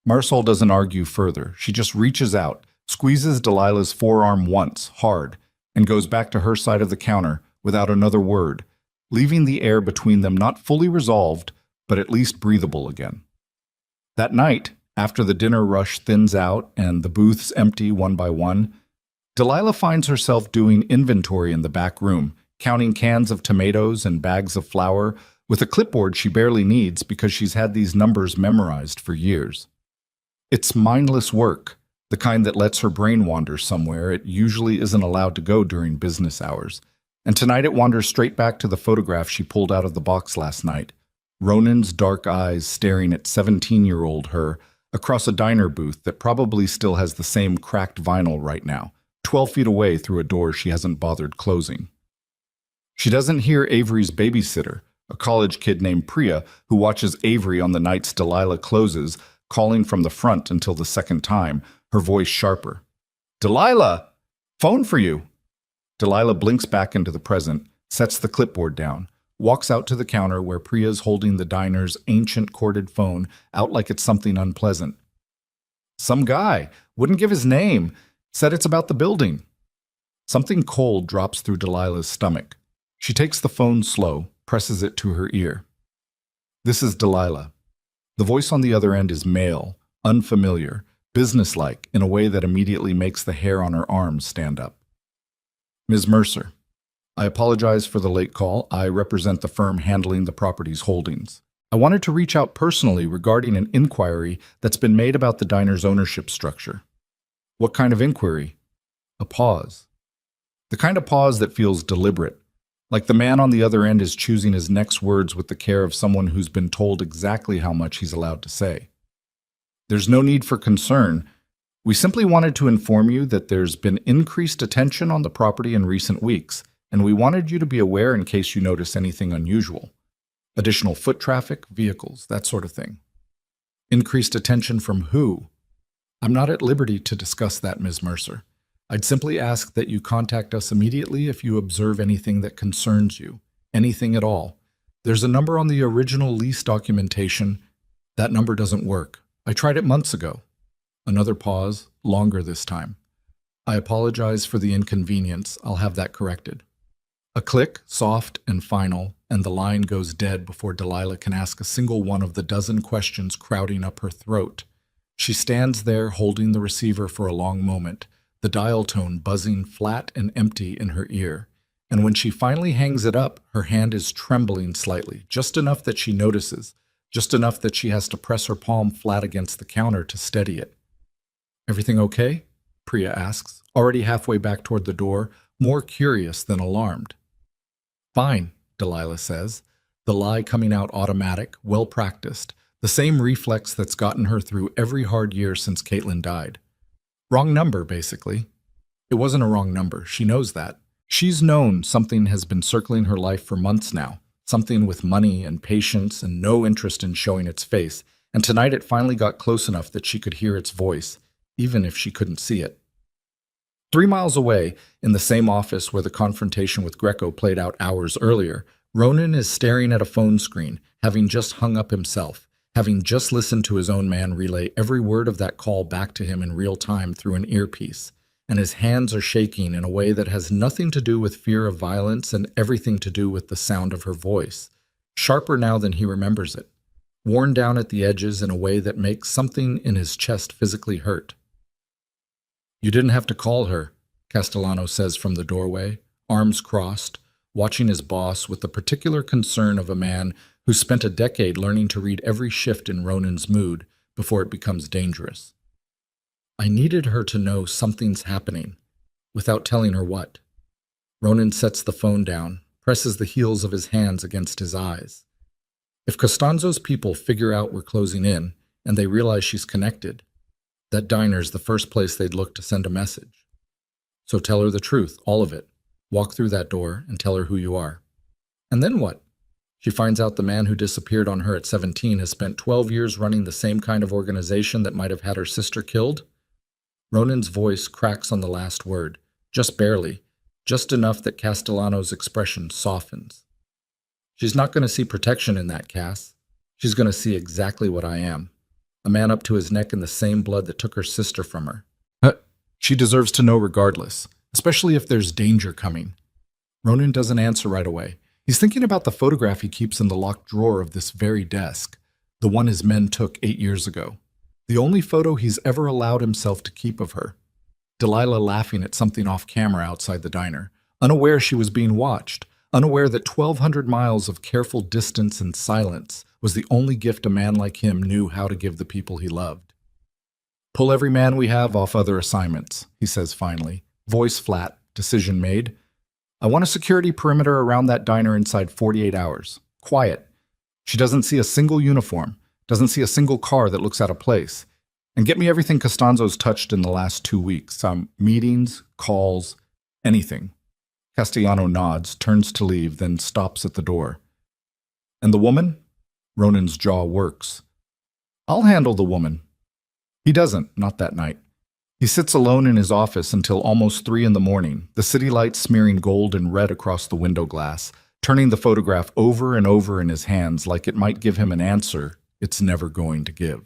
Marisol doesn't argue further. She just reaches out, squeezes Delilah's forearm once, hard, and goes back to her side of the counter without another word, leaving the air between them not fully resolved, but at least breathable again. That night, after the dinner rush thins out and the booths empty one by one, Delilah finds herself doing inventory in the back room, counting cans of tomatoes and bags of flour with a clipboard she barely needs because she's had these numbers memorized for years. It's mindless work, the kind that lets her brain wander somewhere it usually isn't allowed to go during business hours, and tonight it wanders straight back to the photograph she pulled out of the box last night, Ronan's dark eyes staring at 17-year-old her across a diner booth that probably still has the same cracked vinyl right now, 12 feet away through a door she hasn't bothered closing. She doesn't hear Avery's babysitter, a college kid named Priya, who watches Avery on the nights Delilah closes, calling from the front until the second time, her voice sharper. Delilah! Phone for you! Delilah blinks back into the present, sets the clipboard down, walks out to the counter where Priya's holding the diner's ancient corded phone out like it's something unpleasant. Some guy, wouldn't give his name, said it's about the building. Something cold drops through Delilah's stomach. She takes the phone slow, presses it to her ear. This is Delilah. The voice on the other end is male, unfamiliar, businesslike in a way that immediately makes the hair on her arms stand up. Ms. Mercer, I apologize for the late call. I represent the firm handling the property's holdings. I wanted to reach out personally regarding an inquiry that's been made about the diner's ownership structure. What kind of inquiry? A pause. The kind of pause that feels deliberate, like the man on the other end is choosing his next words with the care of someone who's been told exactly how much he's allowed to say. There's no need for concern. We simply wanted to inform you that there's been increased attention on the property in recent weeks, and we wanted you to be aware in case you notice anything unusual. Additional foot traffic, vehicles, that sort of thing. Increased attention from who? I'm not at liberty to discuss that, Ms. Mercer. I'd simply ask that you contact us immediately if you observe anything that concerns you, anything at all. There's a number on the original lease documentation. That number doesn't work. I tried it months ago. Another pause, longer this time. I apologize for the inconvenience. I'll have that corrected. A click, soft and final, and the line goes dead before Delilah can ask a single one of the dozen questions crowding up her throat. She stands there holding the receiver for a long moment, the dial tone buzzing flat and empty in her ear, And when she finally hangs it up, her hand is trembling slightly, just enough that she notices, just enough that she has to press her palm flat against the counter to steady it. "Everything okay?" Priya asks, already halfway back toward the door, more curious than alarmed. "Fine," Delilah says, the lie coming out automatic, well-practiced, the same reflex that's gotten her through every hard year since Caitlin died. Wrong number, basically. It wasn't a wrong number, she knows that. She's known something has been circling her life for months now, something with money and patience and no interest in showing its face, and tonight it finally got close enough that she could hear its voice, even if she couldn't see it. 3 miles away, in the same office where the confrontation with Greco played out hours earlier, Ronan is staring at a phone screen, having just hung up himself, having just listened to his own man relay every word of that call back to him in real time through an earpiece, and his hands are shaking in a way that has nothing to do with fear of violence and everything to do with the sound of her voice, sharper now than he remembers it, worn down at the edges in a way that makes something in his chest physically hurt. "You didn't have to call her," Castellano says from the doorway, arms crossed, watching his boss with the particular concern of a man who spent a decade learning to read every shift in Ronan's mood before it becomes dangerous. "I needed her to know something's happening, without telling her what." Ronan sets the phone down, presses the heels of his hands against his eyes. If Costanzo's people figure out we're closing in, and they realize she's connected, that diner's the first place they'd look to send a message. So tell her the truth, all of it. Walk through that door and tell her who you are. And then what? She finds out the man who disappeared on her at 17 has spent 12 years running the same kind of organization that might have had her sister killed? Ronan's voice cracks on the last word, just barely, just enough that Castellano's expression softens. "She's not going to see protection in that, Cass. She's going to see exactly what I am. A man up to his neck in the same blood that took her sister from her. She deserves to know regardless, especially if there's danger coming." Ronan doesn't answer right away. He's thinking about the photograph he keeps in the locked drawer of this very desk, the one his men took 8 years ago. The only photo he's ever allowed himself to keep of her. Delilah laughing at something off camera outside the diner, unaware she was being watched, unaware that 1,200 miles of careful distance and silence was the only gift a man like him knew how to give the people he loved. "Pull every man we have off other assignments," he says finally, voice flat, decision made. "I want a security perimeter around that diner inside 48 hours. Quiet. She doesn't see a single uniform, doesn't see a single car that looks out of place. And get me everything Costanzo's touched in the last 2 weeks. Meetings, calls, anything." Castellano nods, turns to leave, then stops at the door. "And the woman?" Ronan's jaw works. "I'll handle the woman." He doesn't, not that night. He sits alone in his office until almost 3 in the morning, the city lights smearing gold and red across the window glass, turning the photograph over and over in his hands like it might give him an answer it's never going to give.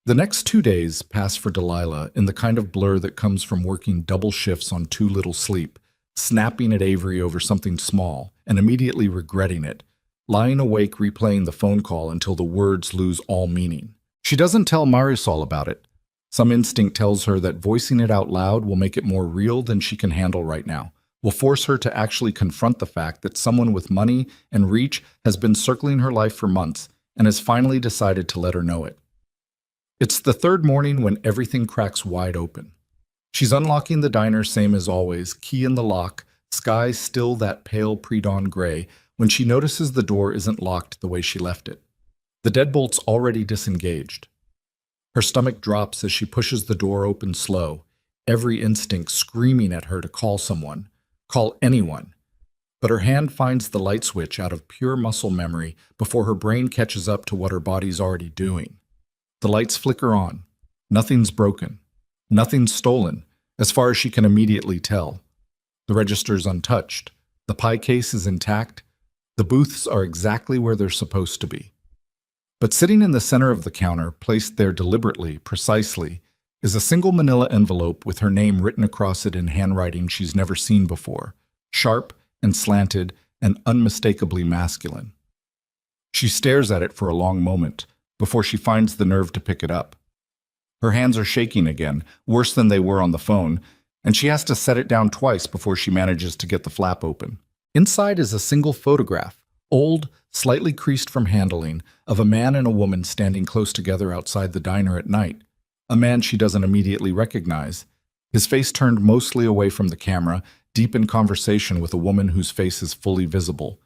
The next 2 days pass for Delilah in the kind of blur that comes from working double shifts on too little sleep, snapping at Avery over something small and immediately regretting it, lying awake replaying the phone call until the words lose all meaning. She doesn't tell Marisol about it. Some instinct tells her that voicing it out loud will make it more real than she can handle right now, will force her to actually confront the fact that someone with money and reach has been circling her life for months and has finally decided to let her know it. It's the third morning when everything cracks wide open. She's unlocking the diner same as always, key in the lock, sky still that pale pre-dawn gray, when she notices the door isn't locked the way she left it. The deadbolt's already disengaged. Her stomach drops as she pushes the door open slow, every instinct screaming at her to call someone, call anyone. But her hand finds the light switch out of pure muscle memory before her brain catches up to what her body's already doing. The lights flicker on. Nothing's broken. Nothing's stolen, as far as she can immediately tell. The register's untouched. The pie case is intact. The booths are exactly where they're supposed to be. But sitting in the center of the counter, placed there deliberately, precisely, is a single manila envelope with her name written across it in handwriting she's never seen before, sharp and slanted and unmistakably masculine. She stares at it for a long moment before she finds the nerve to pick it up. Her hands are shaking again, worse than they were on the phone, and she has to set it down twice before she manages to get the flap open. Inside is a single photograph, old, slightly creased from handling, of a man and a woman standing close together outside the diner at night. A man she doesn't immediately recognize, his face turned mostly away from the camera, deep in conversation with a woman whose face is fully visible,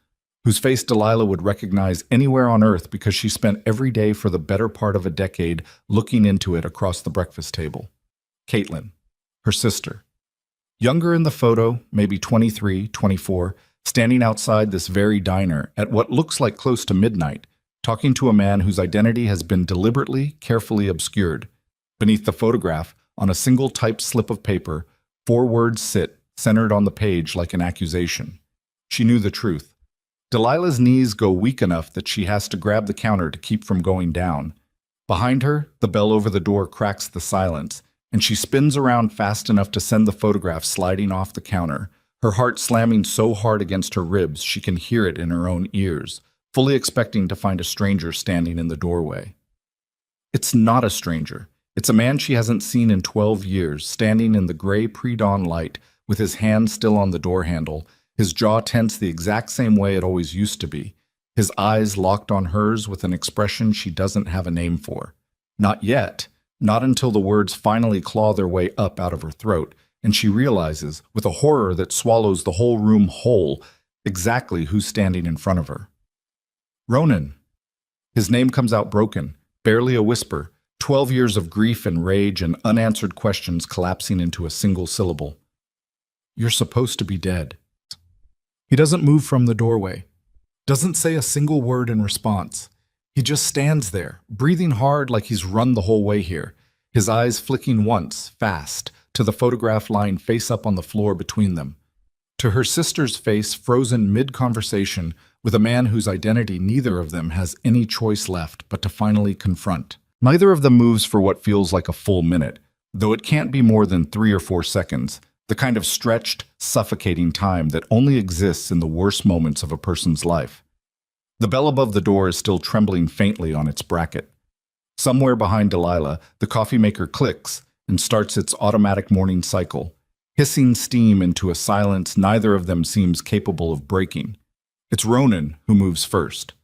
whose face Delilah would recognize anywhere on earth because she spent every day for the better part of a decade looking into it across the breakfast table. Caitlin, her sister. Younger in the photo, maybe 23, 24, standing outside this very diner at what looks like close to midnight, talking to a man whose identity has been deliberately, carefully obscured. Beneath the photograph, on a single typed slip of paper, 4 words sit, centered on the page like an accusation. She knew the truth. Delilah's knees go weak enough that she has to grab the counter to keep from going down. Behind her, the bell over the door cracks the silence, and she spins around fast enough to send the photograph sliding off the counter, her heart slamming so hard against her ribs she can hear it in her own ears, fully expecting to find a stranger standing in the doorway. It's not a stranger. It's a man she hasn't seen in 12 years, standing in the gray pre-dawn light, with his hand still on the door handle, his jaw tense the exact same way it always used to be, his eyes locked on hers with an expression she doesn't have a name for. Not yet, not until the words finally claw their way up out of her throat, and she realizes, with a horror that swallows the whole room whole, exactly who's standing in front of her. Ronan. His name comes out broken, barely a whisper, 12 years of grief and rage and unanswered questions collapsing into a single syllable. You're supposed to be dead. He doesn't move from the doorway, doesn't say a single word in response. He just stands there, breathing hard like he's run the whole way here, his eyes flicking once, fast, to the photograph lying face up on the floor between them, to her sister's face frozen mid-conversation with a man whose identity neither of them has any choice left but to finally confront. Neither of them moves for what feels like a full minute, though it can't be more than 3 or 4 seconds, the kind of stretched, suffocating time that only exists in the worst moments of a person's life. The bell above the door is still trembling faintly on its bracket. Somewhere behind Delilah, the coffee maker clicks and starts its automatic morning cycle, hissing steam into a silence neither of them seems capable of breaking. It's Ronan who moves first.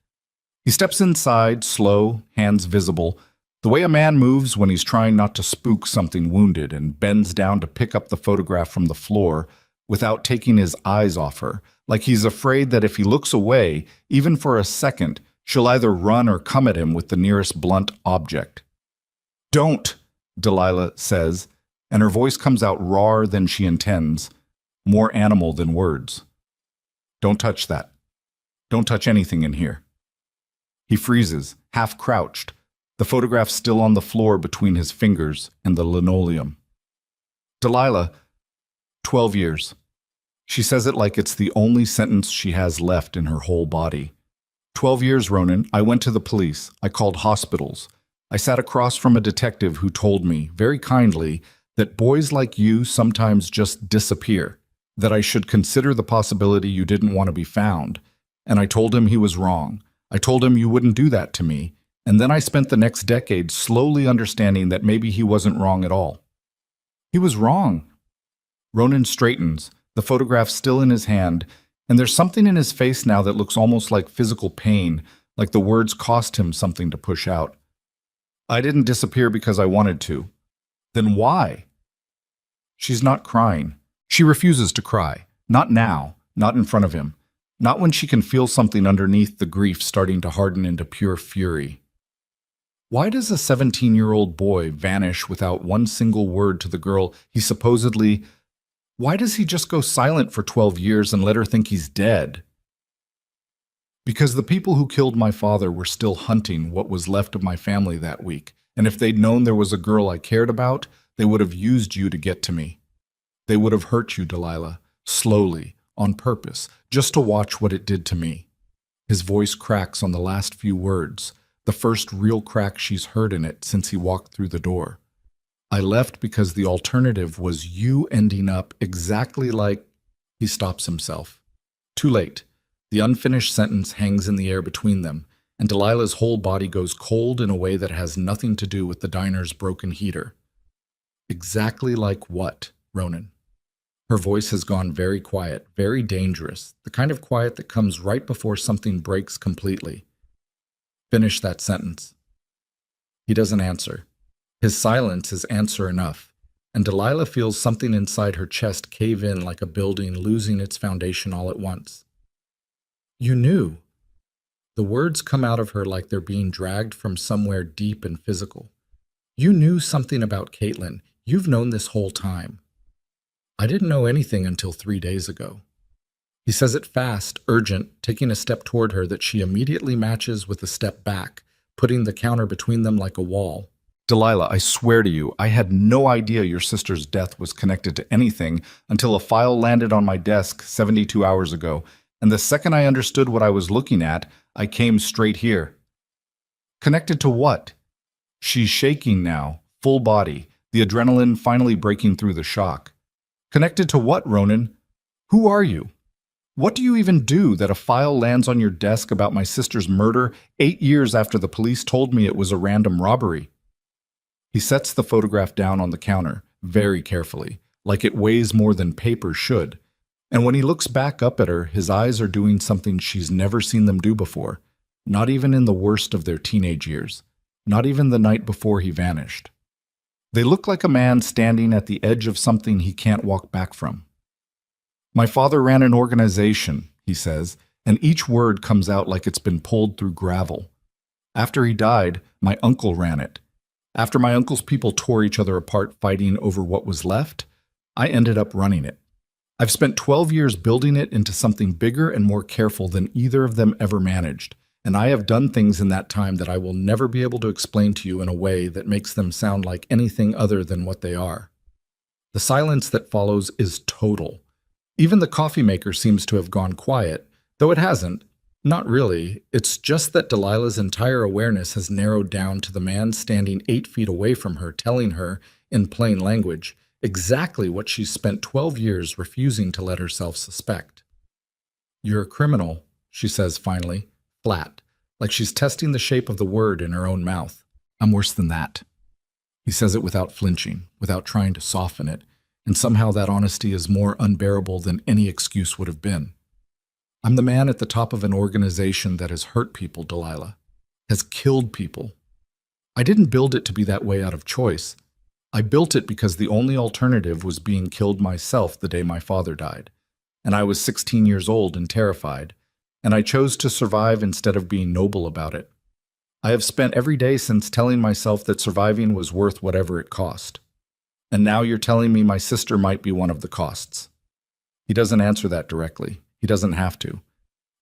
He steps inside, slow, hands visible, the way a man moves when he's trying not to spook something wounded, and bends down to pick up the photograph from the floor without taking his eyes off her, like he's afraid that if he looks away, even for a second, she'll either run or come at him with the nearest blunt object. Don't, Delilah says, and her voice comes out rawer than she intends, more animal than words. Don't touch that. Don't touch anything in here. He freezes, half crouched, the photograph still on the floor between his fingers and the linoleum. Delilah, 12 years. She says it like it's the only sentence she has left in her whole body. 12 years, Ronan. I went to the police. I called hospitals. I sat across from a detective who told me, very kindly, that boys like you sometimes just disappear, that I should consider the possibility you didn't want to be found. And I told him he was wrong. I told him you wouldn't do that to me. And then I spent the next decade slowly understanding that maybe he wasn't wrong at all. He was wrong. Ronan straightens, the photograph still in his hand, and there's something in his face now that looks almost like physical pain, like the words cost him something to push out. I didn't disappear because I wanted to. Then why? She's not crying. She refuses to cry. Not now, not in front of him. Not when she can feel something underneath the grief starting to harden into pure fury. Why does a 17-year-old boy vanish without one single word to the girl he supposedly... Why does he just go silent for 12 years and let her think he's dead? Because the people who killed my father were still hunting what was left of my family that week, and if they'd known there was a girl I cared about, they would have used you to get to me. They would have hurt you, Delilah, slowly, on purpose, just to watch what it did to me. His voice cracks on the last few words, the first real crack she's heard in it since he walked through the door. I left because the alternative was you ending up exactly like... He stops himself. Too late. The unfinished sentence hangs in the air between them, and Delilah's whole body goes cold in a way that has nothing to do with the diner's broken heater. Exactly like what, Ronan? Her voice has gone very quiet, very dangerous, the kind of quiet that comes right before something breaks completely. Finish that sentence. He doesn't answer. His silence is answer enough, and Delilah feels something inside her chest cave in like a building losing its foundation all at once. You knew. The words come out of her like they're being dragged from somewhere deep and physical. You knew something about Caitlin. You've known this whole time. I didn't know anything until 3 days ago. He says it fast, urgent, taking a step toward her that she immediately matches with a step back, putting the counter between them like a wall. Delilah, I swear to you, I had no idea your sister's death was connected to anything until a file landed on my desk 72 hours ago, and the second I understood what I was looking at, I came straight here. Connected to what? She's shaking now, full body, the adrenaline finally breaking through the shock. Connected to what, Ronan? Who are you? What do you even do that a file lands on your desk about my sister's murder 8 years after the police told me it was a random robbery? He sets the photograph down on the counter, very carefully, like it weighs more than paper should. And when he looks back up at her, his eyes are doing something she's never seen them do before, not even in the worst of their teenage years, not even the night before he vanished. They look like a man standing at the edge of something he can't walk back from. My father ran an organization, he says, and each word comes out like it's been pulled through gravel. After he died, my uncle ran it. After my uncle's people tore each other apart fighting over what was left, I ended up running it. I've spent 12 years building it into something bigger and more careful than either of them ever managed, and I have done things in that time that I will never be able to explain to you in a way that makes them sound like anything other than what they are. The silence that follows is total. Even the coffee maker seems to have gone quiet, though it hasn't. Not really. It's just that Delilah's entire awareness has narrowed down to the man standing 8 feet away from her, telling her, in plain language, exactly what she's spent 12 years refusing to let herself suspect. You're a criminal, she says finally, flat, like she's testing the shape of the word in her own mouth. I'm worse than that. He says it without flinching, without trying to soften it, and somehow that honesty is more unbearable than any excuse would have been. I'm the man at the top of an organization that has hurt people, Delilah, has killed people. I didn't build it to be that way out of choice. I built it because the only alternative was being killed myself the day my father died, and I was 16 years old and terrified, and I chose to survive instead of being noble about it. I have spent every day since telling myself that surviving was worth whatever it cost. And now you're telling me my sister might be one of the costs. He doesn't answer that directly. He doesn't have to.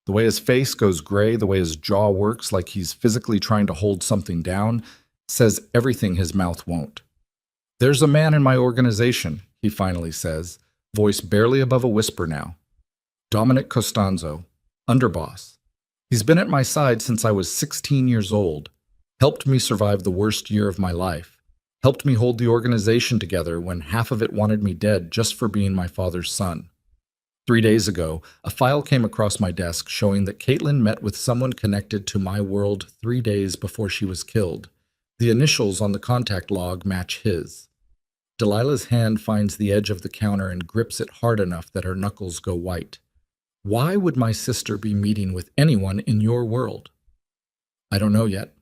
The way his face goes gray, the way his jaw works like he's physically trying to hold something down, says everything his mouth won't. There's a man in my organization, he finally says, voice barely above a whisper now. Dominic Costanzo, underboss. He's been at my side since I was 16 years old, helped me survive the worst year of my life, helped me hold the organization together when half of it wanted me dead just for being my father's son. 3 days ago, a file came across my desk showing that Caitlin met with someone connected to my world 3 days before she was killed. The initials on the contact log match his. Delilah's hand finds the edge of the counter and grips it hard enough that her knuckles go white. Why would my sister be meeting with anyone in your world? I don't know yet.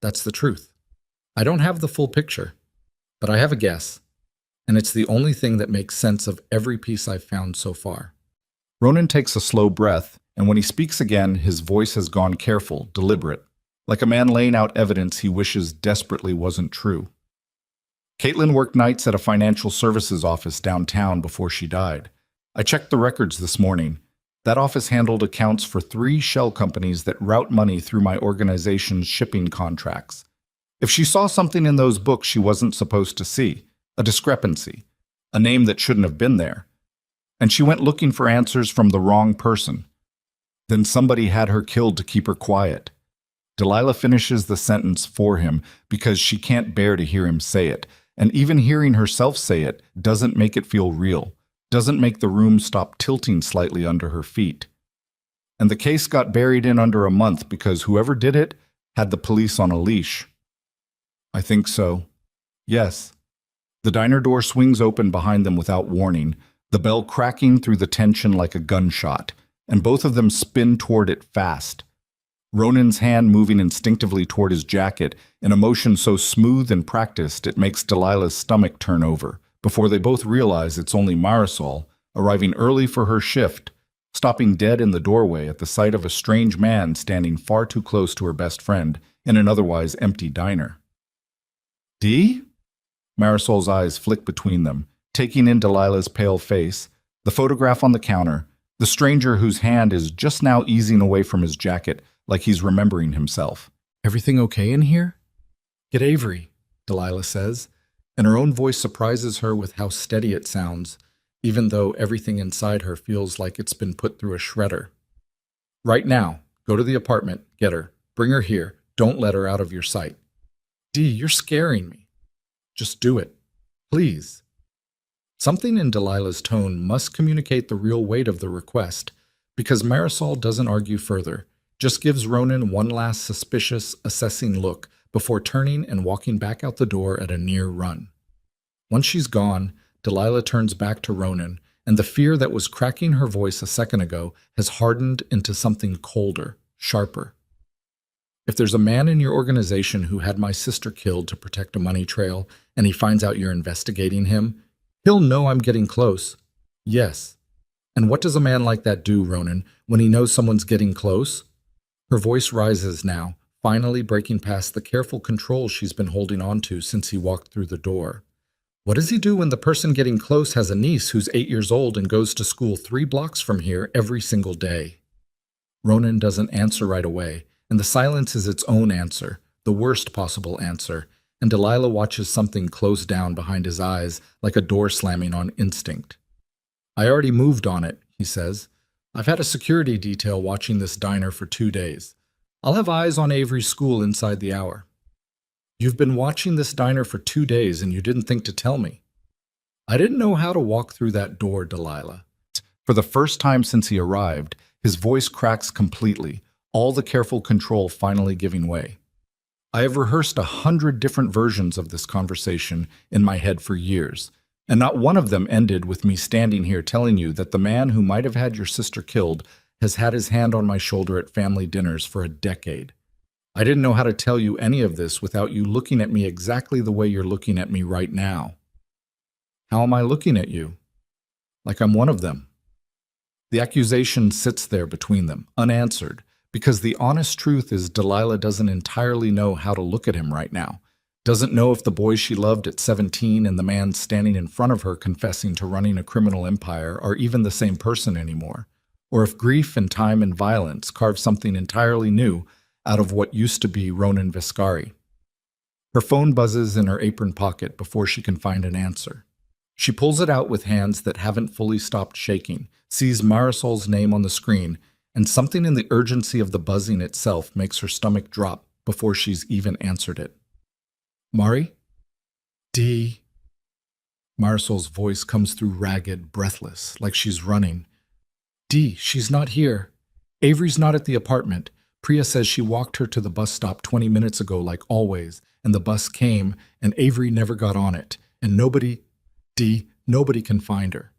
That's the truth. I don't have the full picture, but I have a guess, and it's the only thing that makes sense of every piece I've found so far. Ronan takes a slow breath, and when he speaks again, his voice has gone careful, deliberate, like a man laying out evidence he wishes desperately wasn't true. Caitlin worked nights at a financial services office downtown before she died. I checked the records this morning. That office handled accounts for 3 shell companies that route money through my organization's shipping contracts. If she saw something in those books she wasn't supposed to see, a discrepancy, a name that shouldn't have been there, and she went looking for answers from the wrong person, then somebody had her killed to keep her quiet. Delilah finishes the sentence for him because she can't bear to hear him say it, and even hearing herself say it doesn't make it feel real, doesn't make the room stop tilting slightly under her feet. And the case got buried in under a month because whoever did it had the police on a leash. I think so. Yes. The diner door swings open behind them without warning. the bell cracking through the tension like a gunshot, and both of them spin toward it fast. Ronan's hand moving instinctively toward his jacket, in a motion so smooth and practiced it makes Delilah's stomach turn over, before they both realize it's only Marisol, arriving early for her shift, stopping dead in the doorway at the sight of a strange man standing far too close to her best friend in an otherwise empty diner. "Dee?" Marisol's eyes flick between them, taking in Delilah's pale face, the photograph on the counter, the stranger whose hand is just now easing away from his jacket like he's remembering himself. "Everything okay in here?" "Get Avery," Delilah says, and her own voice surprises her with how steady it sounds, even though everything inside her feels like it's been put through a shredder. "Right now. Go to the apartment. Get her. Bring her here. Don't let her out of your sight." "Dee, you're scaring me." "Just do it. Please." Something in Delilah's tone must communicate the real weight of the request, because Marisol doesn't argue further, just gives Ronan one last suspicious, assessing look before turning and walking back out the door at a near run. Once she's gone, Delilah turns back to Ronan, and the fear that was cracking her voice a second ago has hardened into something colder, sharper. "If there's a man in your organization who had my sister killed to protect a money trail, and he finds out you're investigating him, he'll know I'm getting close." "Yes. And what does a man like that do, Ronan, when he knows someone's getting close?" Her voice rises now, finally breaking past the careful control she's been holding on to since he walked through the door. "What does he do when the person getting close has a niece who's 8 years old and goes to school 3 blocks from here every single day?" Ronan doesn't answer right away, and the silence is its own answer, the worst possible answer, and Delilah watches something close down behind his eyes like a door slamming on instinct. "I already moved on it," he says. "I've had a security detail watching this diner for 2 days. I'll have eyes on Avery's school inside the hour." "You've been watching this diner for 2 days and you didn't think to tell me." "I didn't know how to walk through that door, Delilah." For the first time since he arrived, his voice cracks completely, all the careful control finally giving way. "I have rehearsed 100 different versions of this conversation in my head for years, and not one of them ended with me standing here telling you that the man who might have had your sister killed has had his hand on my shoulder at family dinners for a decade. I didn't know how to tell you any of this without you looking at me exactly the way you're looking at me right now." "How am I looking at you?" "Like I'm one of them." The accusation sits there between them, unanswered, because the honest truth is Delilah doesn't entirely know how to look at him right now, doesn't know if the boy she loved at 17 and the man standing in front of her confessing to running a criminal empire are even the same person anymore, or if grief and time and violence carve something entirely new out of what used to be Ronan Viscari. Her phone buzzes in her apron pocket before she can find an answer. She pulls it out with hands that haven't fully stopped shaking, sees Marisol's name on the screen, and something in the urgency of the buzzing itself makes her stomach drop before she's even answered it. "Mari?" "Dee." Marisol's voice comes through ragged, breathless, like she's running. "Dee, she's not here. Avery's not at the apartment. Priya says she walked her to the bus stop 20 minutes ago like always, and the bus came, and Avery never got on it, and nobody can find her."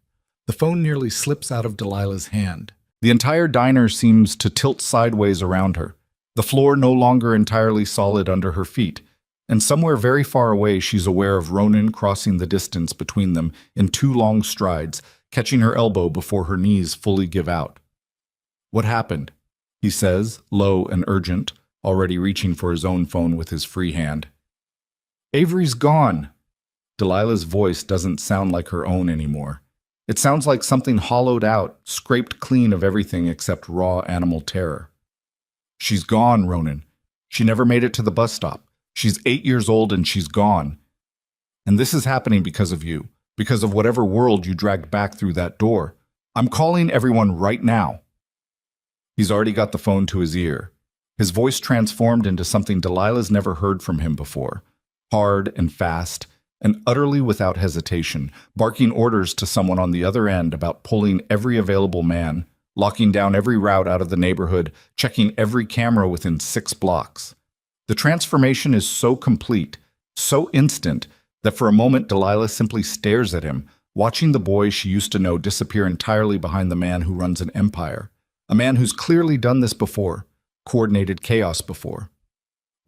The phone nearly slips out of Delilah's hand. The entire diner seems to tilt sideways around her, the floor no longer entirely solid under her feet, and somewhere very far away she's aware of Ronan crossing the distance between them in 2 long strides, catching her elbow before her knees fully give out. "What happened?" he says, low and urgent, already reaching for his own phone with his free hand. "Avery's gone." Delilah's voice doesn't sound like her own anymore. It sounds like something hollowed out, scraped clean of everything except raw animal terror. "She's gone, Ronan. She never made it to the bus stop. She's 8 years old and she's gone. And this is happening because of you, because of whatever world you dragged back through that door. I'm calling everyone right now." He's already got the phone to his ear. His voice transformed into something Delilah's never heard from him before, hard and fast, and utterly without hesitation, barking orders to someone on the other end about pulling every available man, locking down every route out of the neighborhood, checking every camera within 6 blocks. The transformation is so complete, so instant, that for a moment Delilah simply stares at him, watching the boy she used to know disappear entirely behind the man who runs an empire, a man who's clearly done this before, coordinated chaos before.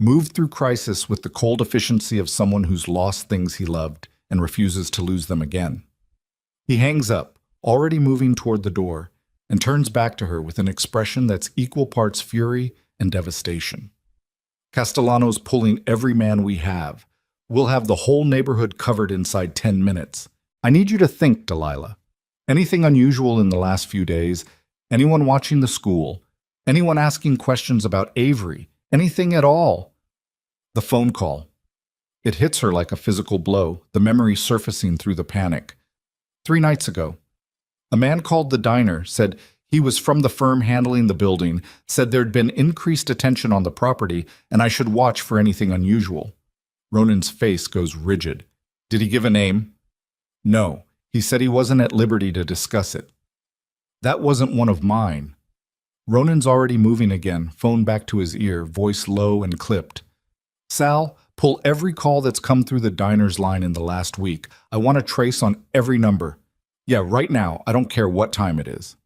Moved through crisis with the cold efficiency of someone who's lost things he loved and refuses to lose them again. He hangs up, already moving toward the door, and turns back to her with an expression that's equal parts fury and devastation. Castellano's pulling every man we have. We'll have the whole neighborhood covered inside 10 minutes. I need you to think, Delilah. Anything unusual in the last few days? Anyone watching the school? Anyone asking questions about Avery? Anything at all? The phone call. It hits her like a physical blow, the memory surfacing through the panic. 3 nights ago, a man called the diner, said he was from the firm handling the building, said there'd been increased attention on the property and I should watch for anything unusual. Ronan's face goes rigid. Did he give a name? No, he said he wasn't at liberty to discuss it. That wasn't one of mine. Ronan's already moving again, phone back to his ear, voice low and clipped. Sal, pull every call that's come through the diner's line in the last week. I want a trace on every number. Yeah, right now, I don't care what time it is.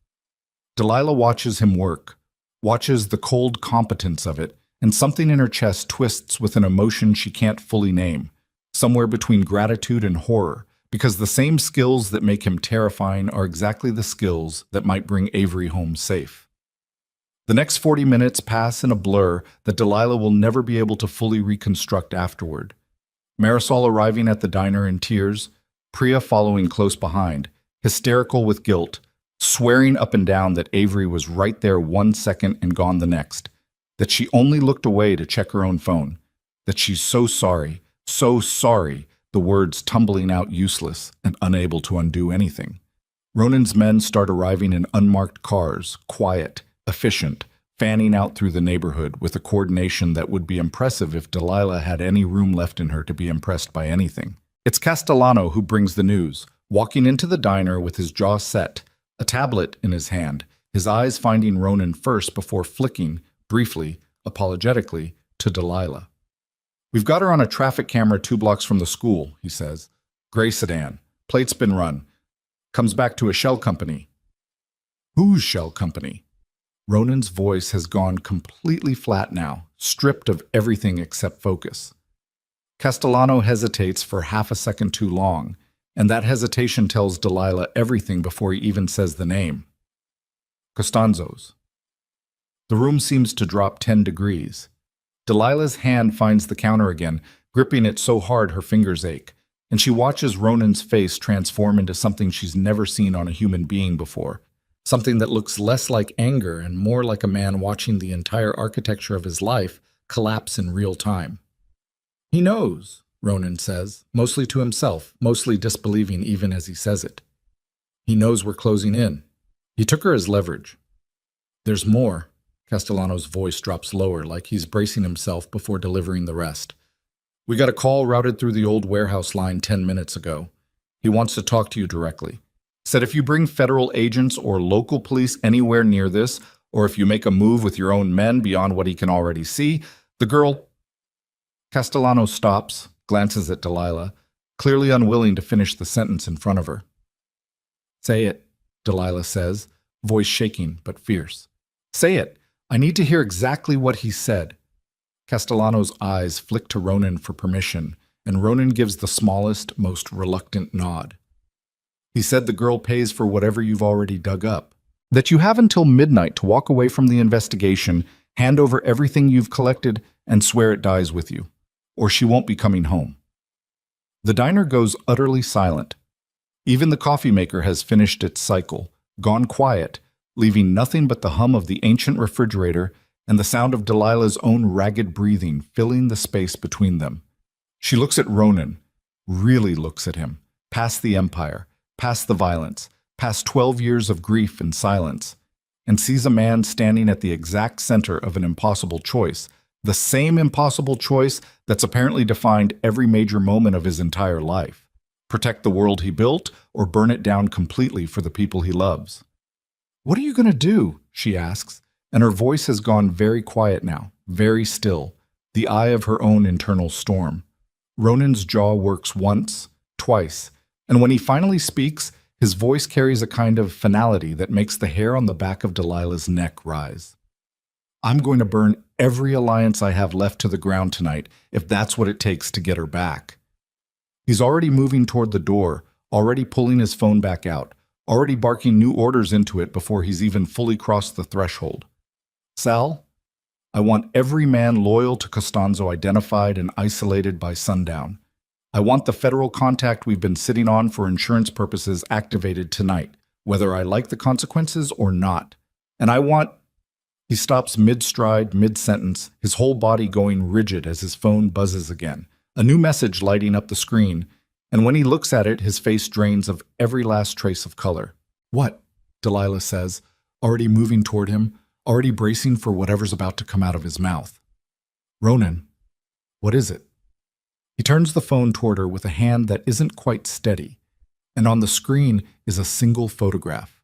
Delilah watches him work, watches the cold competence of it, and something in her chest twists with an emotion she can't fully name, somewhere between gratitude and horror, because the same skills that make him terrifying are exactly the skills that might bring Avery home safe. The next 40 minutes pass in a blur that Delilah will never be able to fully reconstruct afterward. Marisol arriving at the diner in tears, Priya following close behind, hysterical with guilt, swearing up and down that Avery was right there 1 second and gone the next, that she only looked away to check her own phone, that she's so sorry, the words tumbling out useless and unable to undo anything. Ronan's men start arriving in unmarked cars, quiet, efficient, fanning out through the neighborhood with a coordination that would be impressive if Delilah had any room left in her to be impressed by anything. It's Castellano who brings the news, walking into the diner with his jaw set, a tablet in his hand, his eyes finding Ronan first before flicking, briefly, apologetically, to Delilah. We've got her on a traffic camera 2 blocks from the school, he says. Gray sedan. Plate's been run. Comes back to a shell company. Whose shell company? Ronan's voice has gone completely flat now, stripped of everything except focus. Castellano hesitates for half a second too long, and that hesitation tells Delilah everything before he even says the name. Costanzo's. The room seems to drop 10 degrees. Delilah's hand finds the counter again, gripping it so hard her fingers ache, and she watches Ronan's face transform into something she's never seen on a human being before, something that looks less like anger and more like a man watching the entire architecture of his life collapse in real time. He knows, Ronan says, mostly to himself, mostly disbelieving even as he says it. He knows we're closing in. He took her as leverage. There's more. Castellano's voice drops lower, like he's bracing himself before delivering the rest. We got a call routed through the old warehouse line 10 minutes ago. He wants to talk to you directly. Said if you bring federal agents or local police anywhere near this, or if you make a move with your own men beyond what he can already see, the girl... Castellano stops, glances at Delilah, clearly unwilling to finish the sentence in front of her. Say it, Delilah says, voice shaking but fierce. Say it. I need to hear exactly what he said. Castellano's eyes flick to Ronan for permission, and Ronan gives the smallest, most reluctant nod. He said the girl pays for whatever you've already dug up. That you have until midnight to walk away from the investigation, hand over everything you've collected, and swear it dies with you, or she won't be coming home. The diner goes utterly silent. Even the coffee maker has finished its cycle, gone quiet, leaving nothing but the hum of the ancient refrigerator and the sound of Delilah's own ragged breathing filling the space between them. She looks at Ronan, really looks at him, past the empire, past the violence, past 12 years of grief and silence, and sees a man standing at the exact center of an impossible choice, the same impossible choice that's apparently defined every major moment of his entire life. Protect the world he built or burn it down completely for the people he loves. What are you going to do? She asks, and her voice has gone very quiet now, very still, the eye of her own internal storm. Ronan's jaw works once, twice. And when he finally speaks, his voice carries a kind of finality that makes the hair on the back of Delilah's neck rise. I'm going to burn every alliance I have left to the ground tonight, if that's what it takes to get her back. He's already moving toward the door, already pulling his phone back out, already barking new orders into it before he's even fully crossed the threshold. Sal, I want every man loyal to Costanzo identified and isolated by sundown. I want the federal contact we've been sitting on for insurance purposes activated tonight, whether I like the consequences or not. And I want... He stops mid-stride, mid-sentence, his whole body going rigid as his phone buzzes again, a new message lighting up the screen, and when he looks at it, his face drains of every last trace of color. What? Delilah says, already moving toward him, already bracing for whatever's about to come out of his mouth. Ronan, what is it? He turns the phone toward her with a hand that isn't quite steady, and on the screen is a single photograph.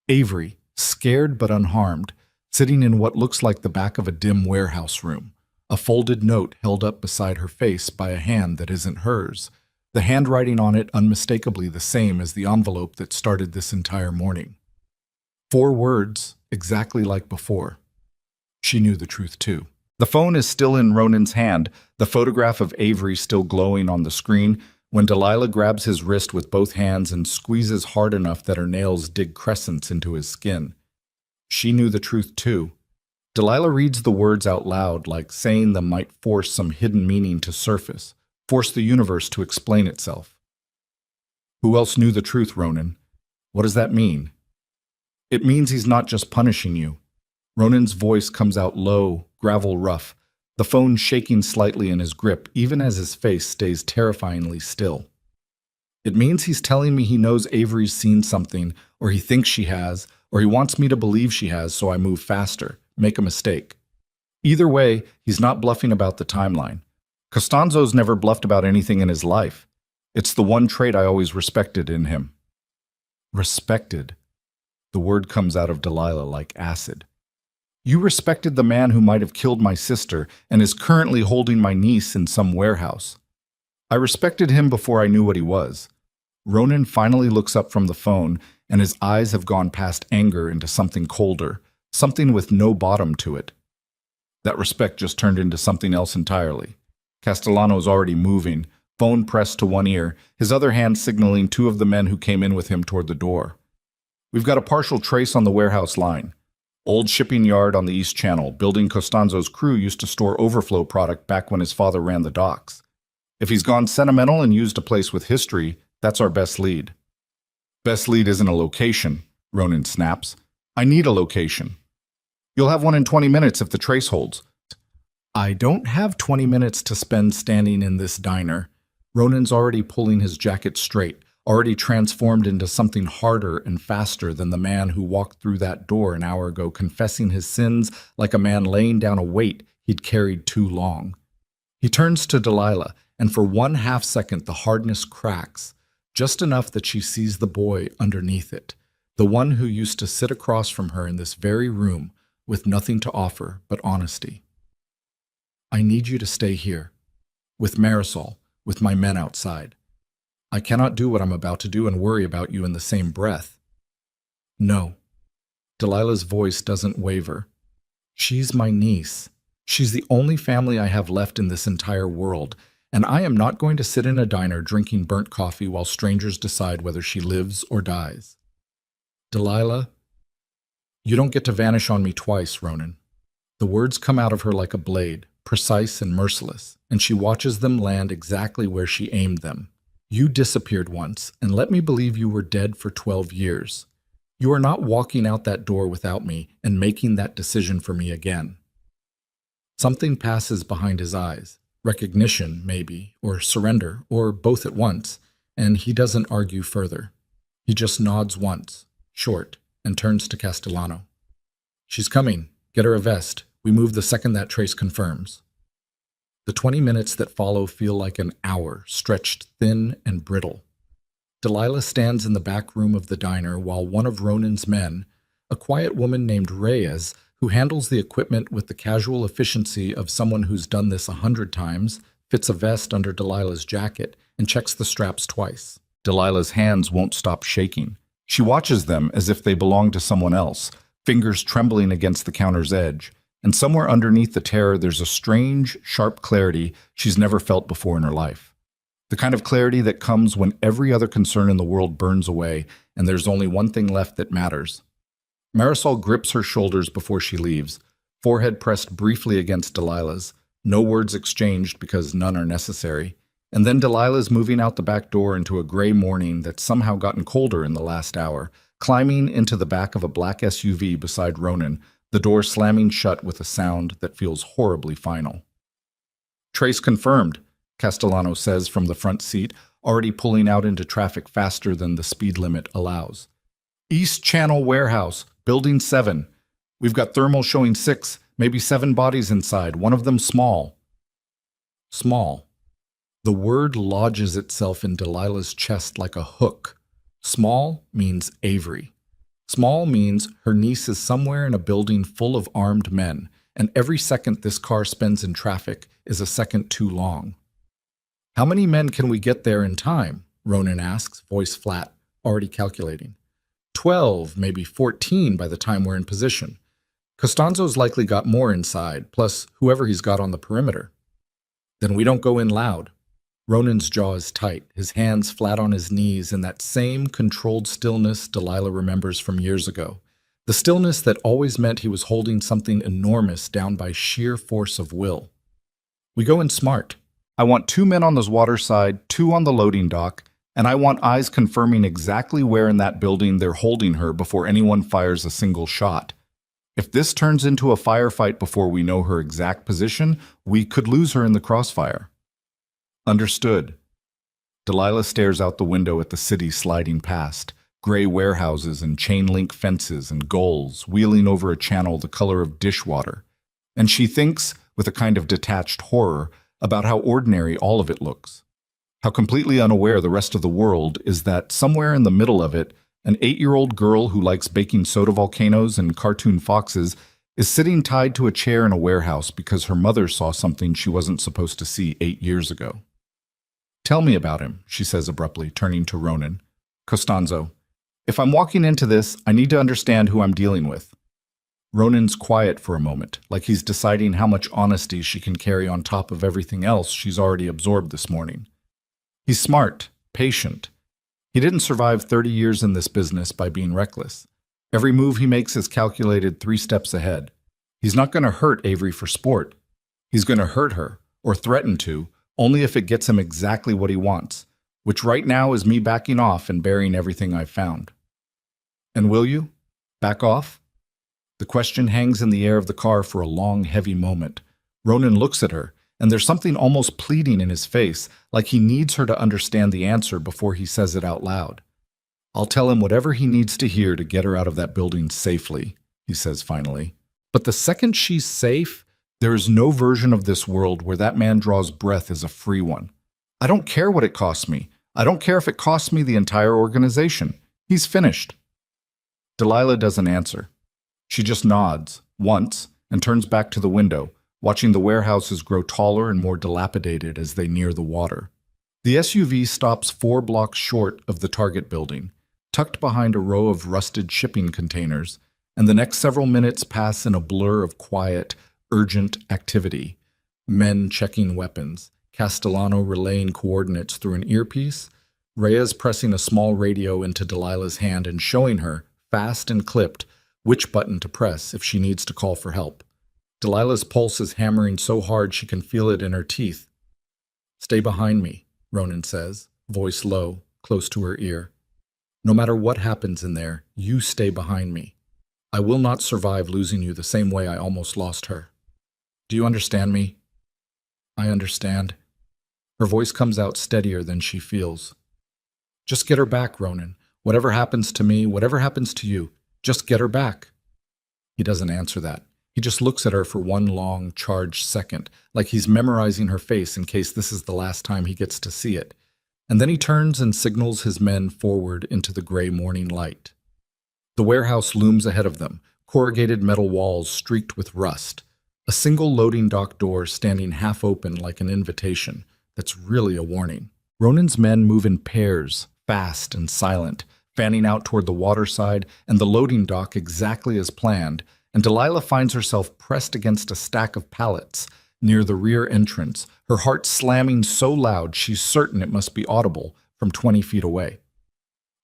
Avery, scared but unharmed, sitting in what looks like the back of a dim warehouse room, a folded note held up beside her face by a hand that isn't hers, the handwriting on it unmistakably the same as the envelope that started this entire morning. 4 words, exactly like before. She knew the truth too. The phone is still in Ronan's hand, the photograph of Avery still glowing on the screen, when Delilah grabs his wrist with both hands and squeezes hard enough that her nails dig crescents into his skin. She knew the truth too. Delilah reads the words out loud, like saying them might force some hidden meaning to surface, force the universe to explain itself. Who else knew the truth, Ronan? What does that mean? It means he's not just punishing you. Ronan's voice comes out low, gravel rough, the phone shaking slightly in his grip, even as his face stays terrifyingly still. It means he's telling me he knows Avery's seen something, or he thinks she has, or he wants me to believe she has, so I move faster, make a mistake. Either way, he's not bluffing about the timeline. Costanzo's never bluffed about anything in his life. It's the one trait I always respected in him. Respected. The word comes out of Delilah like acid. You respected the man who might have killed my sister and is currently holding my niece in some warehouse. I respected him before I knew what he was. Ronan finally looks up from the phone, and his eyes have gone past anger into something colder, something with no bottom to it. That respect just turned into something else entirely. Castellano's already moving, phone pressed to one ear, his other hand signaling 2 of the men who came in with him toward the door. We've got a partial trace on the warehouse line. Old shipping yard on the East Channel, building Costanzo's crew used to store overflow product back when his father ran the docks. If he's gone sentimental and used a place with history, that's our best lead. Best lead isn't a location, Ronan snaps. I need a location. You'll have one in 20 minutes if the trace holds. I don't have 20 minutes to spend standing in this diner. Ronan's already pulling his jacket straight, already transformed into something harder and faster than the man who walked through that door an hour ago, confessing his sins like a man laying down a weight he'd carried too long. He turns to Delilah, and for 1/2 second the hardness cracks, just enough that she sees the boy underneath it, the one who used to sit across from her in this very room with nothing to offer but honesty. I need you to stay here, with Marisol, with my men outside. I cannot do what I'm about to do and worry about you in the same breath. No. Delilah's voice doesn't waver. She's my niece. She's the only family I have left in this entire world, and I am not going to sit in a diner drinking burnt coffee while strangers decide whether she lives or dies. Delilah, you don't get to vanish on me twice, Ronan. The words come out of her like a blade, precise and merciless, and she watches them land exactly where she aimed them. You disappeared once, and let me believe you were dead for 12 years. You are not walking out that door without me and making that decision for me again. Something passes behind his eyes. Recognition, maybe, or surrender, or both at once, and he doesn't argue further. He just nods once, short, and turns to Castellano. She's coming. Get her a vest. We move the second that trace confirms. The 20 minutes that follow feel like an hour, stretched thin and brittle. Delilah stands in the back room of the diner while one of Ronan's men, a quiet woman named Reyes, who handles the equipment with the casual efficiency of someone who's done this 100 times, fits a vest under Delilah's jacket and checks the straps twice. Delilah's hands won't stop shaking. She watches them as if they belong to someone else, fingers trembling against the counter's edge. And somewhere underneath the terror, there's a strange, sharp clarity she's never felt before in her life. The kind of clarity that comes when every other concern in the world burns away and there's only one thing left that matters. Marisol grips her shoulders before she leaves, forehead pressed briefly against Delilah's, no words exchanged because none are necessary. And then Delilah's moving out the back door into a gray morning that's somehow gotten colder in the last hour, climbing into the back of a black SUV beside Ronan, the door slamming shut with a sound that feels horribly final. "Trace confirmed," Castellano says from the front seat, already pulling out into traffic faster than the speed limit allows. "East Channel Warehouse, Building 7. We've got thermal showing 6, maybe 7 bodies inside, one of them small." Small. The word lodges itself in Delilah's chest like a hook. Small means Avery. Small means her niece is somewhere in a building full of armed men, and every second this car spends in traffic is a second too long. "How many men can we get there in time?" Ronan asks, voice flat, already calculating. 12, maybe 14 by the time we're in position. Costanzo's likely got more inside, plus whoever he's got on the perimeter. "Then we don't go in loud." Ronan's jaw is tight, his hands flat on his knees in that same controlled stillness Delilah remembers from years ago. The stillness that always meant he was holding something enormous down by sheer force of will. "We go in smart. I want 2 men on the water side, 2 on the loading dock, and I want eyes confirming exactly where in that building they're holding her before anyone fires a single shot. If this turns into a firefight before we know her exact position, we could lose her in the crossfire." "Understood." Delilah stares out the window at the city sliding past, gray warehouses and chain-link fences and gulls wheeling over a channel the color of dishwater. And she thinks, with a kind of detached horror, about how ordinary all of it looks. How completely unaware the rest of the world is that somewhere in the middle of it, an 8-year-old girl who likes baking soda volcanoes and cartoon foxes is sitting tied to a chair in a warehouse because her mother saw something she wasn't supposed to see 8 years ago. "Tell me about him," she says abruptly, turning to Ronan. "Costanzo. If I'm walking into this, I need to understand who I'm dealing with." Ronan's quiet for a moment, like he's deciding how much honesty she can carry on top of everything else she's already absorbed this morning. He's smart, patient. He didn't survive 30 years in this business by being reckless. Every move he makes is calculated 3 steps ahead. He's not going to hurt Avery for sport. He's going to hurt her, or threaten to, only if it gets him exactly what he wants, which right now is me backing off and burying everything I've found. "And will you? Back off?" The question hangs in the air of the car for a long, heavy moment. Ronan looks at her, and there's something almost pleading in his face, like he needs her to understand the answer before he says it out loud. "I'll tell him whatever he needs to hear to get her out of that building safely," he says finally. But the second she's safe, there is no version of this world where that man draws breath as a free one. "I don't care what it costs me. I don't care if it costs me the entire organization. He's finished." Delilah doesn't answer. She just nods, once, and turns back to the window, watching the warehouses grow taller and more dilapidated as they near the water. The SUV stops 4 blocks short of the Target building, tucked behind a row of rusted shipping containers, and the next several minutes pass in a blur of quiet, urgent activity. Men checking weapons, Castellano relaying coordinates through an earpiece, Reyes pressing a small radio into Delilah's hand and showing her, fast and clipped, which button to press if she needs to call for help. Delilah's pulse is hammering so hard she can feel it in her teeth. "Stay behind me," Ronan says, voice low, close to her ear. "No matter what happens in there, you stay behind me. I will not survive losing you the same way I almost lost her. Do you understand me?" "I understand." Her voice comes out steadier than she feels. "Just get her back, Ronan. Whatever happens to me, whatever happens to you, just get her back." He doesn't answer that. He just looks at her for one long, charged second, like he's memorizing her face in case this is the last time he gets to see it. And then he turns and signals his men forward into the gray morning light. The warehouse looms ahead of them, corrugated metal walls streaked with rust. A single loading dock door standing half open like an invitation. That's really a warning. Ronan's men move in pairs, fast and silent, fanning out toward the waterside and the loading dock exactly as planned, and Delilah finds herself pressed against a stack of pallets near the rear entrance, her heart slamming so loud she's certain it must be audible from 20 feet away.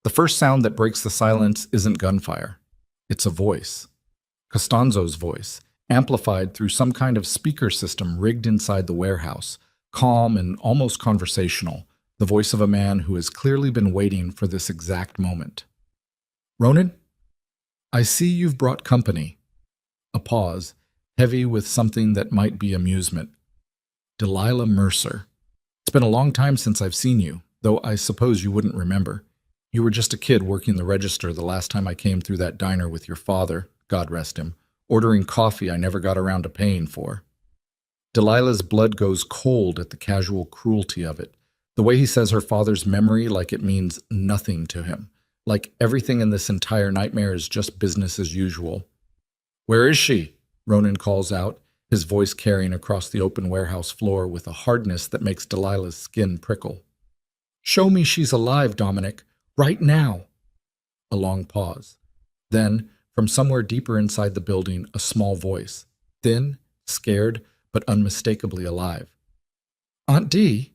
The first sound that breaks the silence isn't gunfire. It's a voice. Costanzo's voice, amplified through some kind of speaker system rigged inside the warehouse, calm and almost conversational, the voice of a man who has clearly been waiting for this exact moment. "Ronan, I see you've brought company." A pause, heavy with something that might be amusement. "Delilah Mercer. It's been a long time since I've seen you, though I suppose you wouldn't remember. You were just a kid working the register the last time I came through that diner with your father, God rest him, ordering coffee I never got around to paying for." Delilah's blood goes cold at the casual cruelty of it, the way he says her father's memory like it means nothing to him, like everything in this entire nightmare is just business as usual. "Where is she?" Ronan calls out, his voice carrying across the open warehouse floor with a hardness that makes Delilah's skin prickle. "Show me she's alive, Dominic. Right now." A long pause. Then, from somewhere deeper inside the building, a small voice, thin, scared, but unmistakably alive. "Aunt Dee?"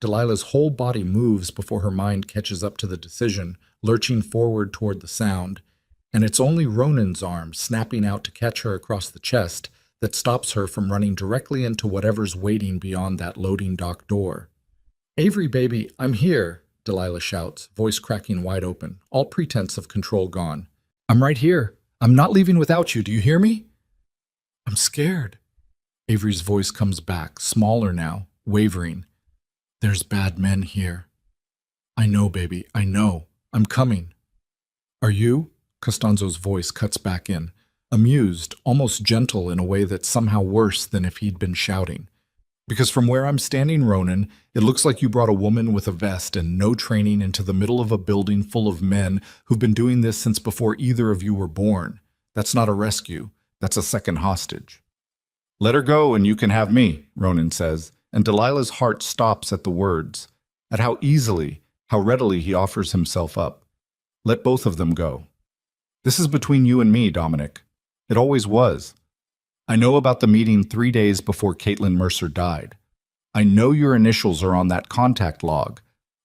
Delilah's whole body moves before her mind catches up to the decision, lurching forward toward the sound, and it's only Ronan's arm snapping out to catch her across the chest that stops her from running directly into whatever's waiting beyond that loading dock door. "Avery, baby, I'm here," Delilah shouts, voice cracking wide open, all pretense of control gone. "I'm right here. I'm not leaving without you. Do you hear me?" "I'm scared." Avery's voice comes back, smaller now, wavering. "There's bad men here." "I know, baby, I know. I'm coming." "Are you?" Costanzo's voice cuts back in, amused, almost gentle in a way that's somehow worse than if he'd been shouting. "Because from where I'm standing, Ronan, it looks like you brought a woman with a vest and no training into the middle of a building full of men who've been doing this since before either of you were born. That's not a rescue. That's a second hostage." "Let her go and you can have me," Ronan says, and Delilah's heart stops at the words, at how easily, how readily he offers himself up. "Let both of them go. This is between you and me, Dominic. It always was. I know about the meeting 3 days before Caitlin Mercer died. I know your initials are on that contact log.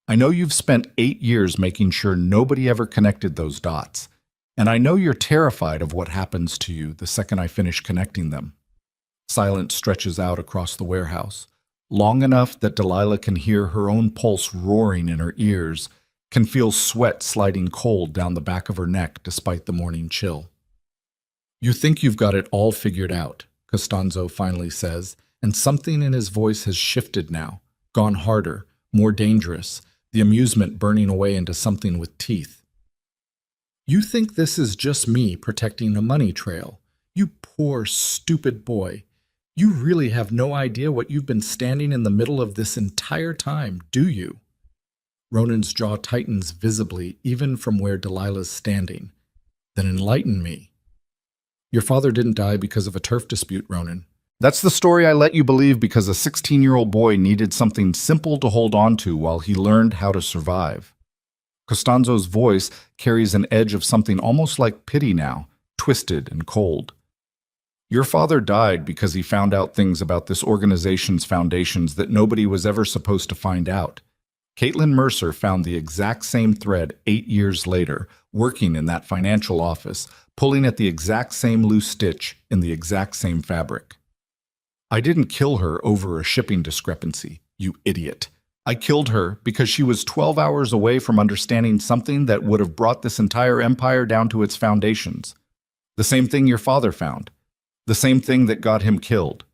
I know you've spent 8 years making sure nobody ever connected those dots. And I know you're terrified of what happens to you the second I finish connecting them." Silence stretches out across the warehouse, long enough that Delilah can hear her own pulse roaring in her ears, can feel sweat sliding cold down the back of her neck despite the morning chill. "You think you've got it all figured out," Costanzo finally says, and something in his voice has shifted now, gone harder, more dangerous, the amusement burning away into something with teeth. "You think this is just me protecting a money trail? You poor, stupid boy. You really have no idea what you've been standing in the middle of this entire time, do you?" Ronan's jaw tightens visibly, even from where Delilah's standing. "Then enlighten me." "Your father didn't die because of a turf dispute, Ronan. That's the story I let you believe because a 16-year-old boy needed something simple to hold on to while he learned how to survive." Costanzo's voice carries an edge of something almost like pity now, twisted and cold. "Your father died because he found out things about this organization's foundations that nobody was ever supposed to find out. Caitlin Mercer found the exact same thread 8 years later, working in that financial office, pulling at the exact same loose stitch in the exact same fabric. I didn't kill her over a shipping discrepancy, you idiot. I killed her because she was 12 hours away from understanding something that would have brought this entire empire down to its foundations. The same thing your father found. The same thing that got him killed."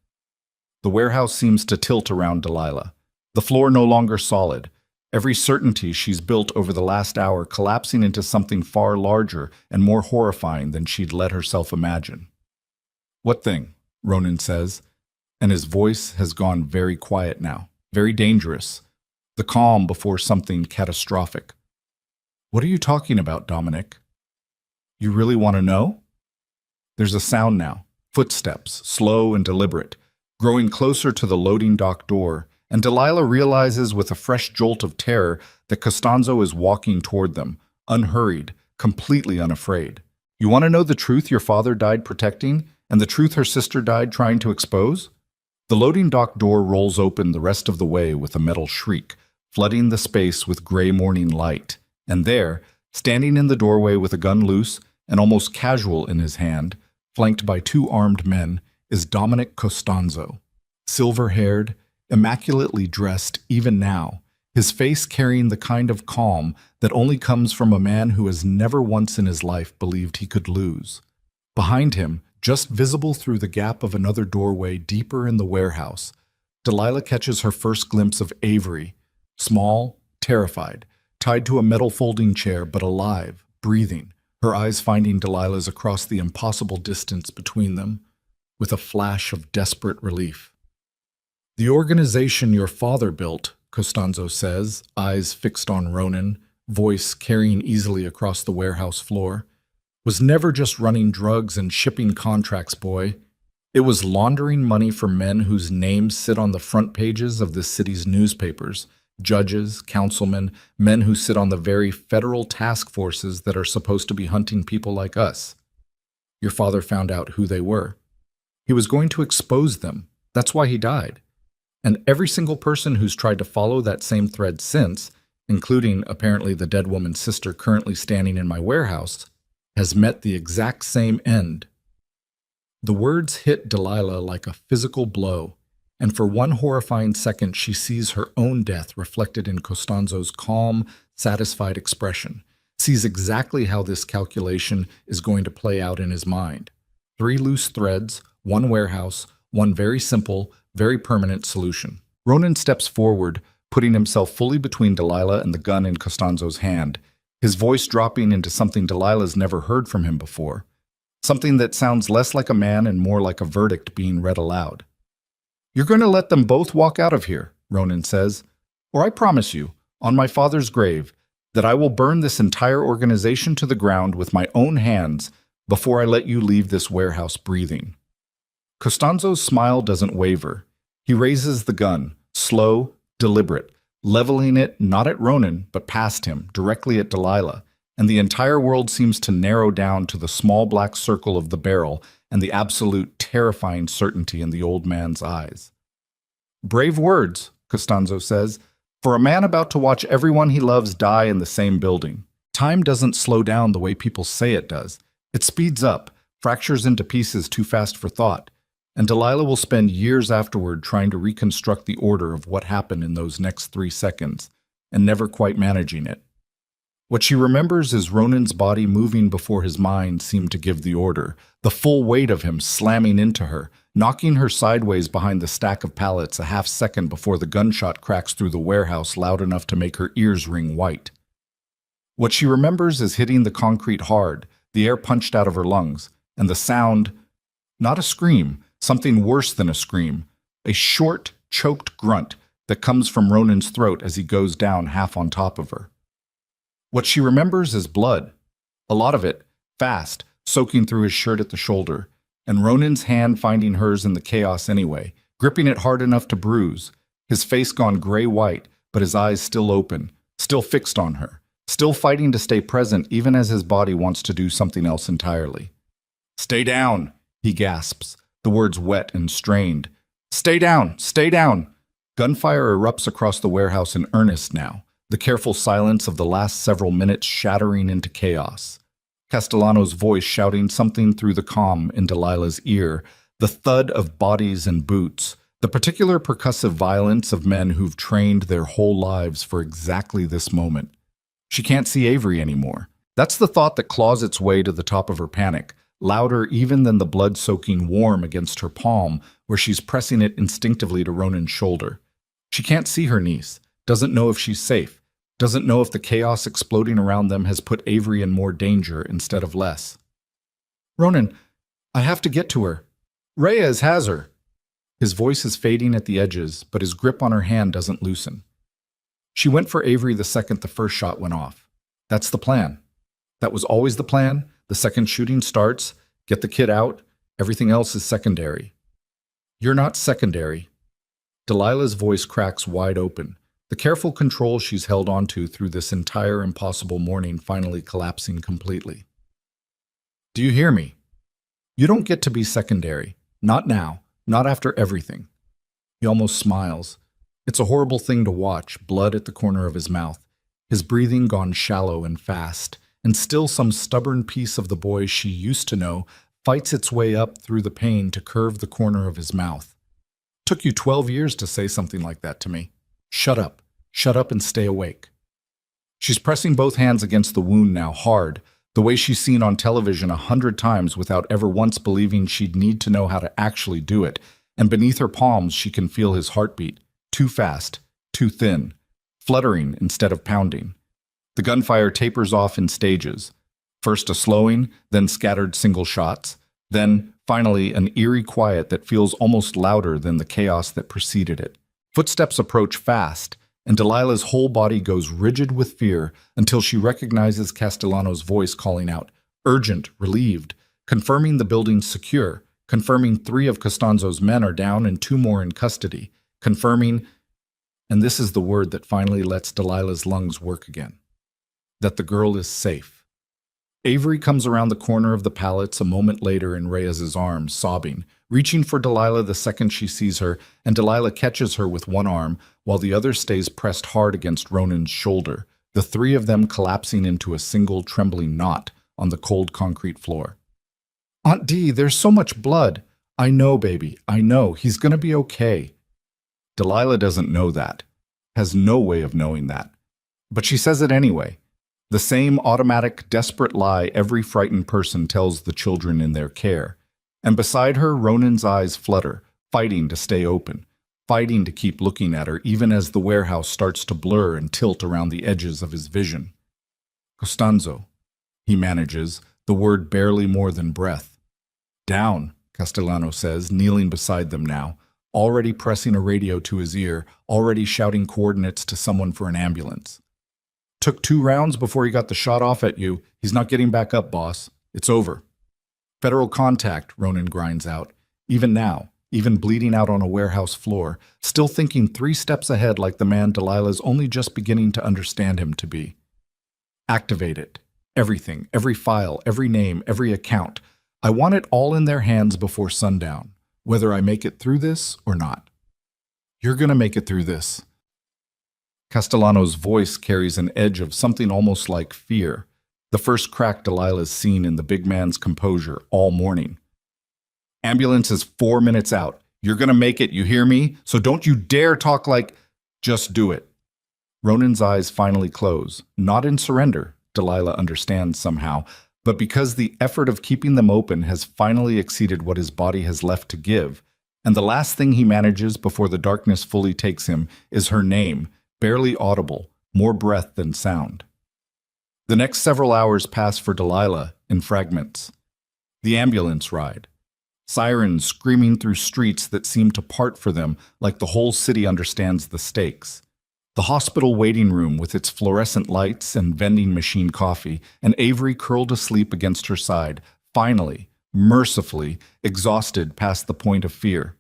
The warehouse seems to tilt around Delilah. The floor no longer solid. Every certainty she's built over the last hour collapsing into something far larger and more horrifying than she'd let herself imagine. "What thing?" Ronan says, and his voice has gone very quiet now, very dangerous, the calm before something catastrophic. "What are you talking about, Dominic? You really want to know?" There's a sound now, footsteps, slow and deliberate, growing closer to the loading dock door, and Delilah realizes with a fresh jolt of terror that Costanzo is walking toward them, unhurried, completely unafraid. You want to know the truth your father died protecting, and the truth her sister died trying to expose? The loading dock door rolls open the rest of the way with a metal shriek, flooding the space with gray morning light. And there, standing in the doorway with a gun loose and almost casual in his hand, flanked by two armed men, is Dominic Costanzo. Silver-haired, immaculately dressed even now, his face carrying the kind of calm that only comes from a man who has never once in his life believed he could lose. Behind him, just visible through the gap of another doorway deeper in the warehouse, Delilah catches her first glimpse of Avery, small, terrified, tied to a metal folding chair but alive, breathing, her eyes finding Delilah's across the impossible distance between them, with a flash of desperate relief. "The organization your father built," Costanzo says, eyes fixed on Ronan, voice carrying easily across the warehouse floor, "was never just running drugs and shipping contracts, boy. It was laundering money for men whose names sit on the front pages of this city's newspapers, judges, councilmen, men who sit on the very federal task forces that are supposed to be hunting people like us. Your father found out who they were. He was going to expose them. That's why he died. And every single person who's tried to follow that same thread since, including apparently the dead woman's sister currently standing in my warehouse, has met the exact same end." The words hit Delilah like a physical blow, and for one horrifying second she sees her own death reflected in Costanzo's calm, satisfied expression, sees exactly how this calculation is going to play out in his mind. 3 loose threads, 1 warehouse, 1 very simple, very permanent solution. Ronan steps forward, putting himself fully between Delilah and the gun in Costanzo's hand, his voice dropping into something Delilah's never heard from him before, something that sounds less like a man and more like a verdict being read aloud. "You're going to let them both walk out of here," Ronan says, "or I promise you, on my father's grave, that I will burn this entire organization to the ground with my own hands before I let you leave this warehouse breathing." Costanzo's smile doesn't waver. He raises the gun, slow, deliberate, leveling it not at Ronan, but past him, directly at Delilah, and the entire world seems to narrow down to the small black circle of the barrel and the absolute terrifying certainty in the old man's eyes. "Brave words," Costanzo says, "for a man about to watch everyone he loves die in the same building. Time doesn't slow down the way people say it does. It speeds up, fractures into pieces too fast for thought, and Delilah will spend years afterward trying to reconstruct the order of what happened in those next 3 seconds, and never quite managing it. What she remembers is Ronan's body moving before his mind seemed to give the order, the full weight of him slamming into her, knocking her sideways behind the stack of pallets a half second before the gunshot cracks through the warehouse loud enough to make her ears ring white. What she remembers is hitting the concrete hard, the air punched out of her lungs, and the sound, not a scream, something worse than a scream, a short, choked grunt that comes from Ronan's throat as he goes down half on top of her. What she remembers is blood, a lot of it, fast, soaking through his shirt at the shoulder, and Ronan's hand finding hers in the chaos anyway, gripping it hard enough to bruise, his face gone gray-white, but his eyes still open, still fixed on her, still fighting to stay present even as his body wants to do something else entirely. "Stay down," he gasps, the words wet and strained. "Stay down! Stay down!" Gunfire erupts across the warehouse in earnest now, the careful silence of the last several minutes shattering into chaos. Castellano's voice shouting something through the comm in Delilah's ear, the thud of bodies and boots, the particular percussive violence of men who've trained their whole lives for exactly this moment. She can't see Avery anymore. That's the thought that claws its way to the top of her panic, louder even than the blood-soaking warm against her palm where she's pressing it instinctively to Ronan's shoulder. She can't see her niece, doesn't know if she's safe, doesn't know if the chaos exploding around them has put Avery in more danger instead of less. "Ronan, I have to get to her. Reyes has her." His voice is fading at the edges, but his grip on her hand doesn't loosen. "She went for Avery the second the first shot went off. That's the plan. That was always the plan. The second shooting starts, get the kid out, everything else is secondary." "You're not secondary." Delilah's voice cracks wide open, the careful control she's held onto through this entire impossible morning finally collapsing completely. Do you hear me? You don't get to be secondary. Not now. Not after everything. He almost smiles. It's a horrible thing to watch, blood at the corner of his mouth, his breathing gone shallow and fast, and still some stubborn piece of the boy she used to know fights its way up through the pain to curve the corner of his mouth. Took you 12 years to say something like that to me. Shut up. Shut up and stay awake. She's pressing both hands against the wound now, hard, the way she's seen on television 100 times without ever once believing she'd need to know how to actually do it, and beneath her palms she can feel his heartbeat, too fast, too thin, fluttering instead of pounding. The gunfire tapers off in stages. First a slowing, then scattered single shots, then, finally, an eerie quiet that feels almost louder than the chaos that preceded it. Footsteps approach fast, and Delilah's whole body goes rigid with fear until she recognizes Castellano's voice calling out, urgent, relieved, confirming the building's secure, confirming 3 of Costanzo's men are down and 2 more in custody, confirming, and this is the word that finally lets Delilah's lungs work again, that the girl is safe. Avery comes around the corner of the pallets a moment later in Reyes's arms, sobbing, reaching for Delilah the second she sees her, and Delilah catches her with one arm, while the other stays pressed hard against Ronan's shoulder, the 3 of them collapsing into a single trembling knot on the cold concrete floor. Aunt Dee, there's so much blood. I know, baby, I know. He's gonna be okay. Delilah doesn't know that, has no way of knowing that. But she says it anyway. The same automatic, desperate lie every frightened person tells the children in their care. And beside her, Ronan's eyes flutter, fighting to stay open, fighting to keep looking at her even as the warehouse starts to blur and tilt around the edges of his vision. Costanzo, he manages, the word barely more than breath. Down, Castellano says, kneeling beside them now, already pressing a radio to his ear, already shouting coordinates to someone for an ambulance. Took 2 rounds before he got the shot off at you. He's not getting back up, boss. It's over. Federal contact, Ronan grinds out. Even now, even bleeding out on a warehouse floor, still thinking 3 steps ahead like the man Delilah's only just beginning to understand him to be. Activate it. Everything, every file, every name, every account. I want it all in their hands before sundown, whether I make it through this or not. You're gonna make it through this. Castellano's voice carries an edge of something almost like fear, the first crack Delilah's seen in the big man's composure all morning. Ambulance is 4 minutes out. You're gonna make it, you hear me? So don't you dare talk like, just do it. Ronan's eyes finally close, not in surrender, Delilah understands somehow, but because the effort of keeping them open has finally exceeded what his body has left to give, and the last thing he manages before the darkness fully takes him is her name, barely audible, more breath than sound. The next several hours pass for Delilah in fragments. The ambulance ride. Sirens screaming through streets that seem to part for them like the whole city understands the stakes. The hospital waiting room with its fluorescent lights and vending machine coffee, and Avery curled asleep against her side, finally, mercifully, exhausted past the point of fear.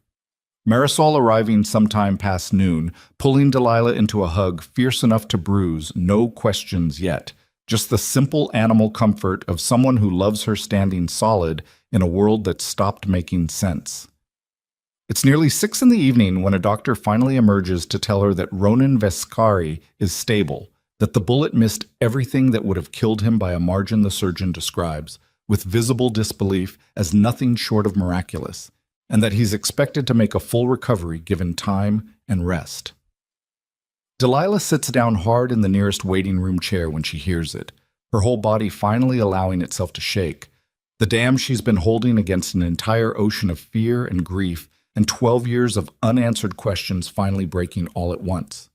Marisol arriving sometime past noon, pulling Delilah into a hug fierce enough to bruise, no questions yet. Just the simple animal comfort of someone who loves her standing solid in a world that stopped making sense. It's nearly 6 in the evening when a doctor finally emerges to tell her that Ronan Vescari is stable, that the bullet missed everything that would have killed him by a margin the surgeon describes, with visible disbelief as nothing short of miraculous, and that he's expected to make a full recovery given time and rest. Delilah sits down hard in the nearest waiting room chair when she hears it, her whole body finally allowing itself to shake, the dam she's been holding against an entire ocean of fear and grief and 12 years of unanswered questions finally breaking all at once.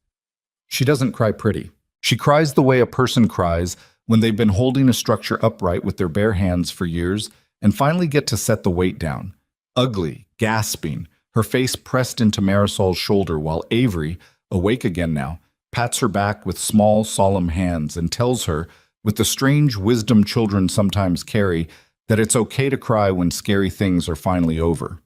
She doesn't cry pretty. She cries the way a person cries when they've been holding a structure upright with their bare hands for years and finally get to set the weight down. Ugly, gasping, her face pressed into Marisol's shoulder while Avery, awake again now, pats her back with small, solemn hands and tells her, with the strange wisdom children sometimes carry, that it's okay to cry when scary things are finally over.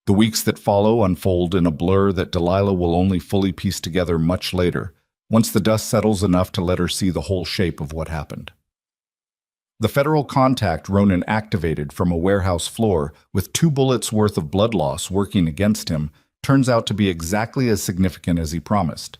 The weeks that follow unfold in a blur that Delilah will only fully piece together much later, once the dust settles enough to let her see the whole shape of what happened. The federal contact Ronan activated from a warehouse floor with 2 bullets worth of blood loss working against him turns out to be exactly as significant as he promised.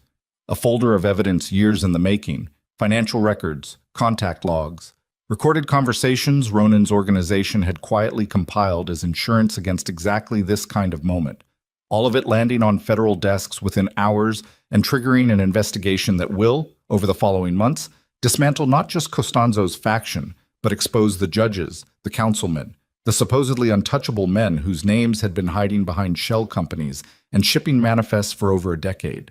A folder of evidence years in the making, financial records, contact logs, recorded conversations Ronan's organization had quietly compiled as insurance against exactly this kind of moment. All of it landing on federal desks within hours and triggering an investigation that will, over the following months, dismantle not just Costanzo's faction, but expose the judges, the councilmen, the supposedly untouchable men whose names had been hiding behind shell companies and shipping manifests for over a decade.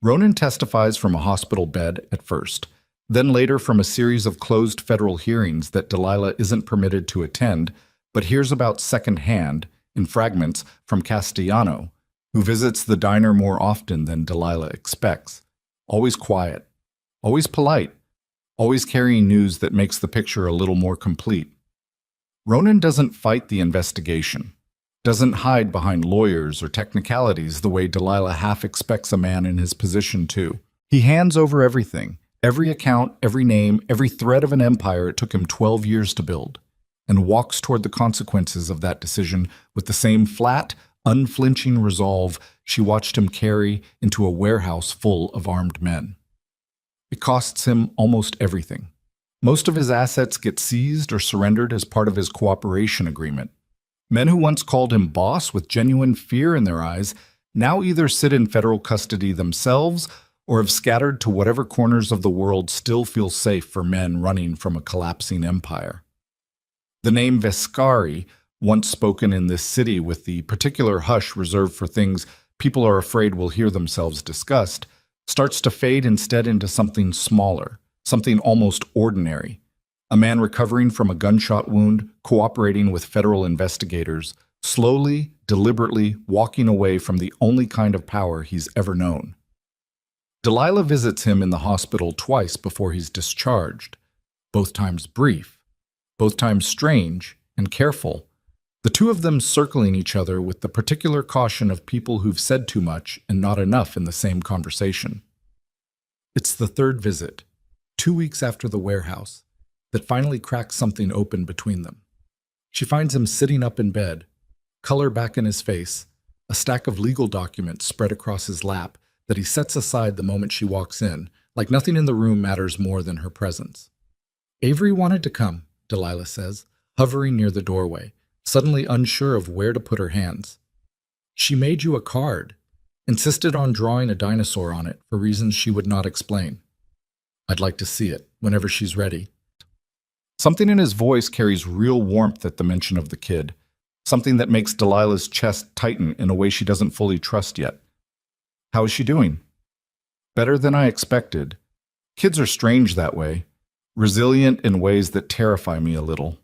Ronan testifies from a hospital bed at first, then later from a series of closed federal hearings that Delilah isn't permitted to attend, but hears about secondhand, in fragments, from Castellano, who visits the diner more often than Delilah expects. Always quiet, always polite, always carrying news that makes the picture a little more complete. Ronan doesn't fight the investigation, doesn't hide behind lawyers or technicalities the way Delilah half expects a man in his position to. He hands over everything, every account, every name, every thread of an empire it took him 12 years to build, and walks toward the consequences of that decision with the same flat, unflinching resolve she watched him carry into a warehouse full of armed men. It costs him almost everything. Most of his assets get seized or surrendered as part of his cooperation agreement. Men who once called him boss with genuine fear in their eyes now either sit in federal custody themselves or have scattered to whatever corners of the world still feel safe for men running from a collapsing empire. The name Vescari, once spoken in this city with the particular hush reserved for things people are afraid will hear themselves discussed, starts to fade instead into something smaller, something almost ordinary. A man recovering from a gunshot wound, cooperating with federal investigators, slowly, deliberately walking away from the only kind of power he's ever known. Delilah visits him in the hospital twice before he's discharged, both times brief, both times strange and careful, the two of them circling each other with the particular caution of people who've said too much and not enough in the same conversation. It's the third visit, 2 weeks after the warehouse, that finally cracks something open between them. She finds him sitting up in bed, color back in his face, a stack of legal documents spread across his lap that he sets aside the moment she walks in, like nothing in the room matters more than her presence. Avery wanted to come, Delilah says, hovering near the doorway, suddenly unsure of where to put her hands. She made you a card, insisted on drawing a dinosaur on it for reasons she would not explain. I'd like to see it, whenever she's ready. Something in his voice carries real warmth at the mention of the kid, something that makes Delilah's chest tighten in a way she doesn't fully trust yet. How is she doing? Better than I expected. Kids are strange that way, resilient in ways that terrify me a little.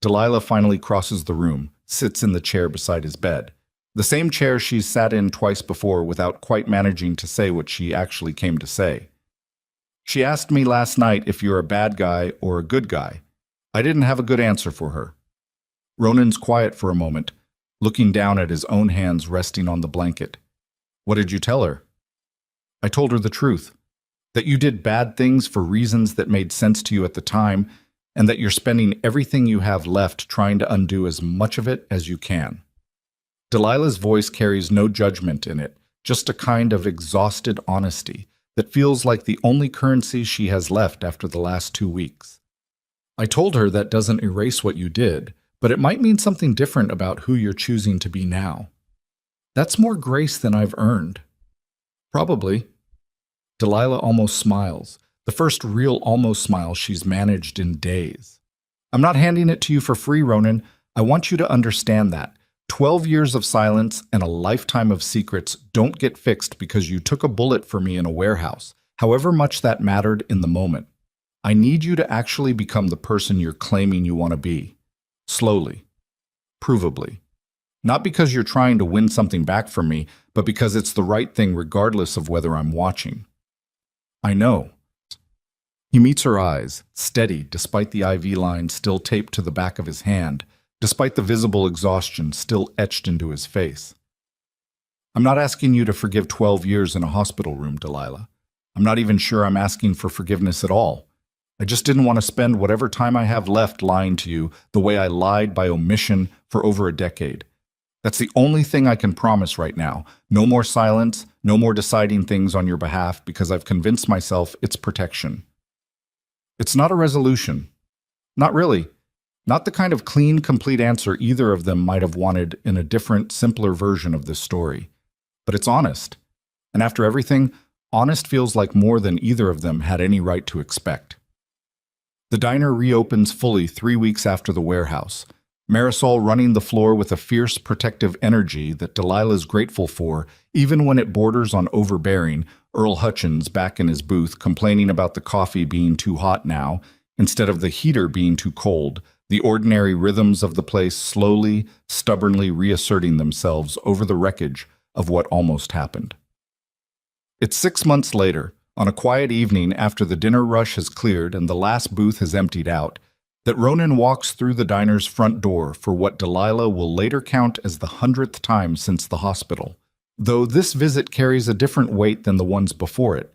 Delilah finally crosses the room, sits in the chair beside his bed, the same chair she's sat in twice before without quite managing to say what she actually came to say. She asked me last night if you're a bad guy or a good guy. I didn't have a good answer for her. Ronan's quiet for a moment, looking down at his own hands resting on the blanket. What did you tell her? I told her the truth, that you did bad things for reasons that made sense to you at the time, and that you're spending everything you have left trying to undo as much of it as you can. Delilah's voice carries no judgment in it, just a kind of exhausted honesty that feels like the only currency she has left after the last 2 weeks. I told her that doesn't erase what you did, but it might mean something different about who you're choosing to be now. That's more grace than I've earned. Probably. Delilah almost smiles, the first real almost smile she's managed in days. I'm not handing it to you for free, Ronan. I want you to understand that. 12 years of silence and a lifetime of secrets don't get fixed because you took a bullet for me in a warehouse, however much that mattered in the moment. I need you to actually become the person you're claiming you want to be. Slowly. Provably. Not because you're trying to win something back from me, but because it's the right thing regardless of whether I'm watching. I know. He meets her eyes, steady despite the IV line still taped to the back of his hand, despite the visible exhaustion still etched into his face. I'm not asking you to forgive 12 years in a hospital room, Delilah. I'm not even sure I'm asking for forgiveness at all. I just didn't want to spend whatever time I have left lying to you the way I lied by omission for over a decade. That's the only thing I can promise right now. No more silence, no more deciding things on your behalf because I've convinced myself it's protection. It's not a resolution. Not really. Not the kind of clean, complete answer either of them might have wanted in a different, simpler version of this story. But it's honest. And after everything, honest feels like more than either of them had any right to expect. The diner reopens fully 3 weeks after the warehouse, Marisol running the floor with a fierce, protective energy that Delilah's grateful for, even when it borders on overbearing, Earl Hutchins back in his booth complaining about the coffee being too hot now, instead of the heater being too cold, the ordinary rhythms of the place slowly, stubbornly reasserting themselves over the wreckage of what almost happened. It's 6 months later, on a quiet evening after the dinner rush has cleared and the last booth has emptied out, that Ronan walks through the diner's front door for what Delilah will later count as the 100th time since the hospital. Though this visit carries a different weight than the ones before it,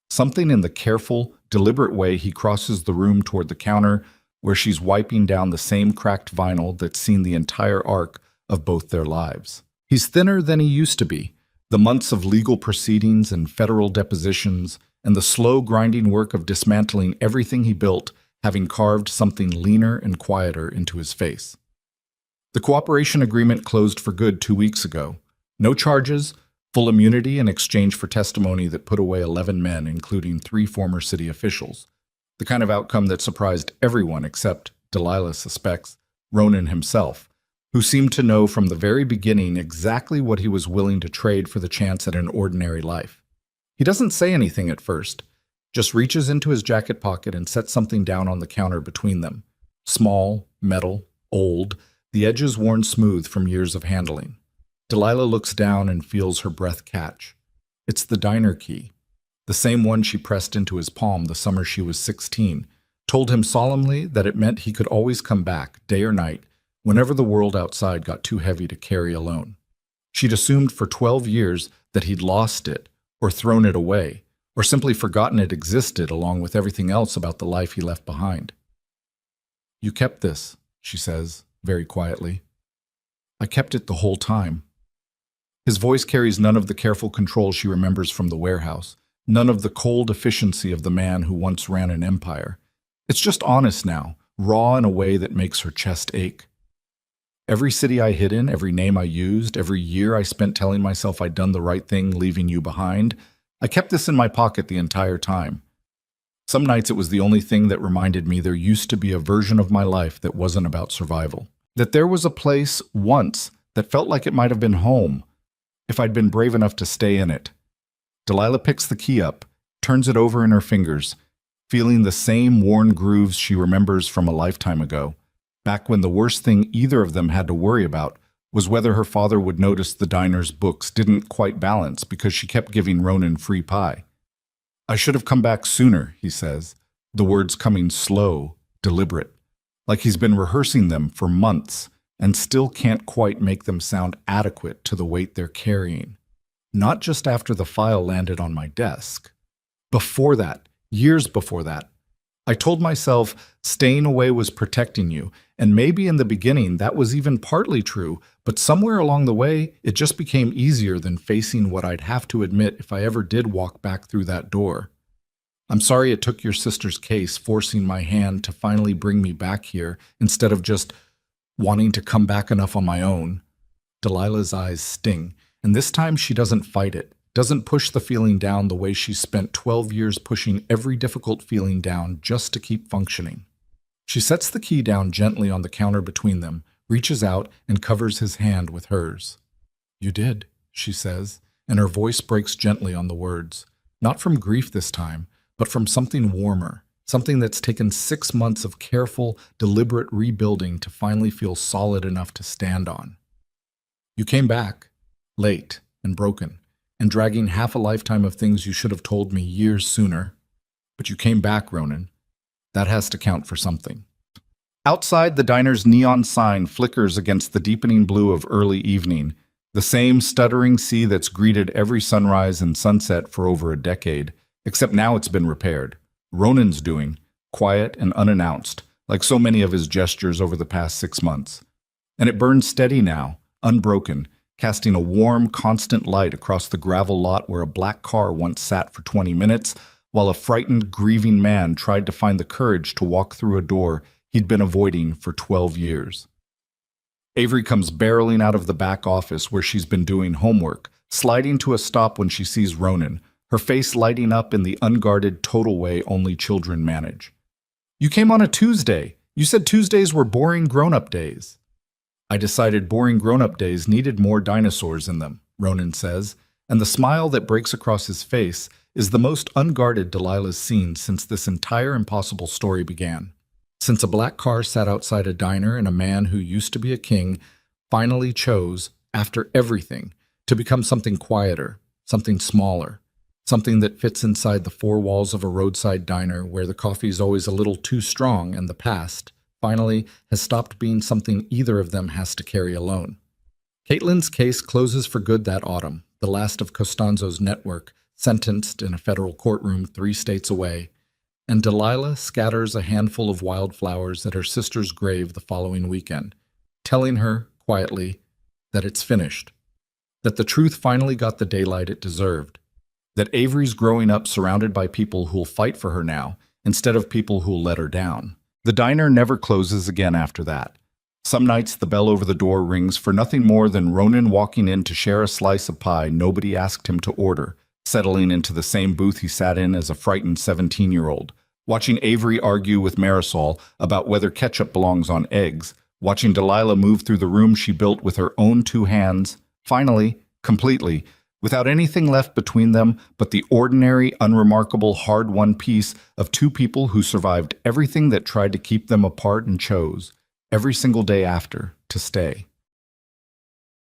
something in the careful, deliberate way he crosses the room toward the counter where she's wiping down the same cracked vinyl that's seen the entire arc of both their lives. He's thinner than he used to be. The months of legal proceedings and federal depositions and the slow grinding work of dismantling everything he built having carved something leaner and quieter into his face. The cooperation agreement closed for good 2 weeks ago. No charges, full immunity in exchange for testimony that put away 11 men, including 3 former city officials. The kind of outcome that surprised everyone except, Delilah suspects, Ronan himself, who seemed to know from the very beginning exactly what he was willing to trade for the chance at an ordinary life. He doesn't say anything at first, just reaches into his jacket pocket and sets something down on the counter between them. Small, metal, old, the edges worn smooth from years of handling. Delilah looks down and feels her breath catch. It's the diner key, the same one she pressed into his palm the summer she was 16, told him solemnly that it meant he could always come back, day or night, whenever the world outside got too heavy to carry alone. She'd assumed for 12 years that he'd lost it, or thrown it away, or simply forgotten it existed along with everything else about the life he left behind. "You kept this," she says, very quietly. "I kept it the whole time." His voice carries none of the careful control she remembers from the warehouse, none of the cold efficiency of the man who once ran an empire. It's just honest now, raw in a way that makes her chest ache. "Every city I hid in, every name I used, every year I spent telling myself I'd done the right thing leaving you behind, I kept this in my pocket the entire time. Some nights it was the only thing that reminded me there used to be a version of my life that wasn't about survival. That there was a place once that felt like it might have been home, if I'd been brave enough to stay in it." Delilah picks the key up, turns it over in her fingers, feeling the same worn grooves she remembers from a lifetime ago, back when the worst thing either of them had to worry about was whether her father would notice the diner's books didn't quite balance because she kept giving Ronan free pie. "I should have come back sooner," he says, the words coming slow, deliberate, like he's been rehearsing them for months and still can't quite make them sound adequate to the weight they're carrying. Not just after the file landed on my desk. Before that, years before that. I told myself staying away was protecting you, and maybe in the beginning that was even partly true, but somewhere along the way it just became easier than facing what I'd have to admit if I ever did walk back through that door. I'm sorry it took your sister's case forcing my hand to finally bring me back here instead of just wanting to come back enough on my own." Delilah's eyes sting, and this time she doesn't fight it. Doesn't push the feeling down the way she spent 12 years pushing every difficult feeling down just to keep functioning. She sets the key down gently on the counter between them, reaches out and covers his hand with hers. "You did," she says, and her voice breaks gently on the words. Not from grief this time, but from something warmer, something that's taken 6 months of careful, deliberate rebuilding to finally feel solid enough to stand on. "You came back, late and broken, and dragging half a lifetime of things you should have told me years sooner. But you came back, Ronan. That has to count for something." Outside, the diner's neon sign flickers against the deepening blue of early evening, the same stuttering sea that's greeted every sunrise and sunset for over a decade, except now it's been repaired. Ronan's doing, quiet and unannounced, like so many of his gestures over the past 6 months. And it burns steady now, unbroken, casting a warm, constant light across the gravel lot where a black car once sat for 20 minutes, while a frightened, grieving man tried to find the courage to walk through a door he'd been avoiding for 12 years. Avery comes barreling out of the back office where she's been doing homework, sliding to a stop when she sees Ronan, her face lighting up in the unguarded, total way only children manage. "You came on a Tuesday. You said Tuesdays were boring grown-up days." "I decided boring grown-up days needed more dinosaurs in them," Ronan says, and the smile that breaks across his face is the most unguarded Delilah's seen since this entire impossible story began. Since a black car sat outside a diner and a man who used to be a king finally chose, after everything, to become something quieter, something smaller, something that fits inside the four walls of a roadside diner where the coffee's always a little too strong and the past, finally, has stopped being something either of them has to carry alone. Caitlin's case closes for good that autumn, the last of Costanzo's network, sentenced in a federal courtroom 3 states away, and Delilah scatters a handful of wildflowers at her sister's grave the following weekend, telling her, quietly, that it's finished, that the truth finally got the daylight it deserved, that Avery's growing up surrounded by people who'll fight for her now, instead of people who'll let her down. The diner never closes again after that. Some nights the bell over the door rings for nothing more than Ronan walking in to share a slice of pie nobody asked him to order, settling into the same booth he sat in as a frightened 17-year-old, watching Avery argue with Marisol about whether ketchup belongs on eggs, watching Delilah move through the room she built with her own 2 hands, finally, completely, without anything left between them but the ordinary, unremarkable, hard-won peace of 2 people who survived everything that tried to keep them apart and chose, every single day after, to stay.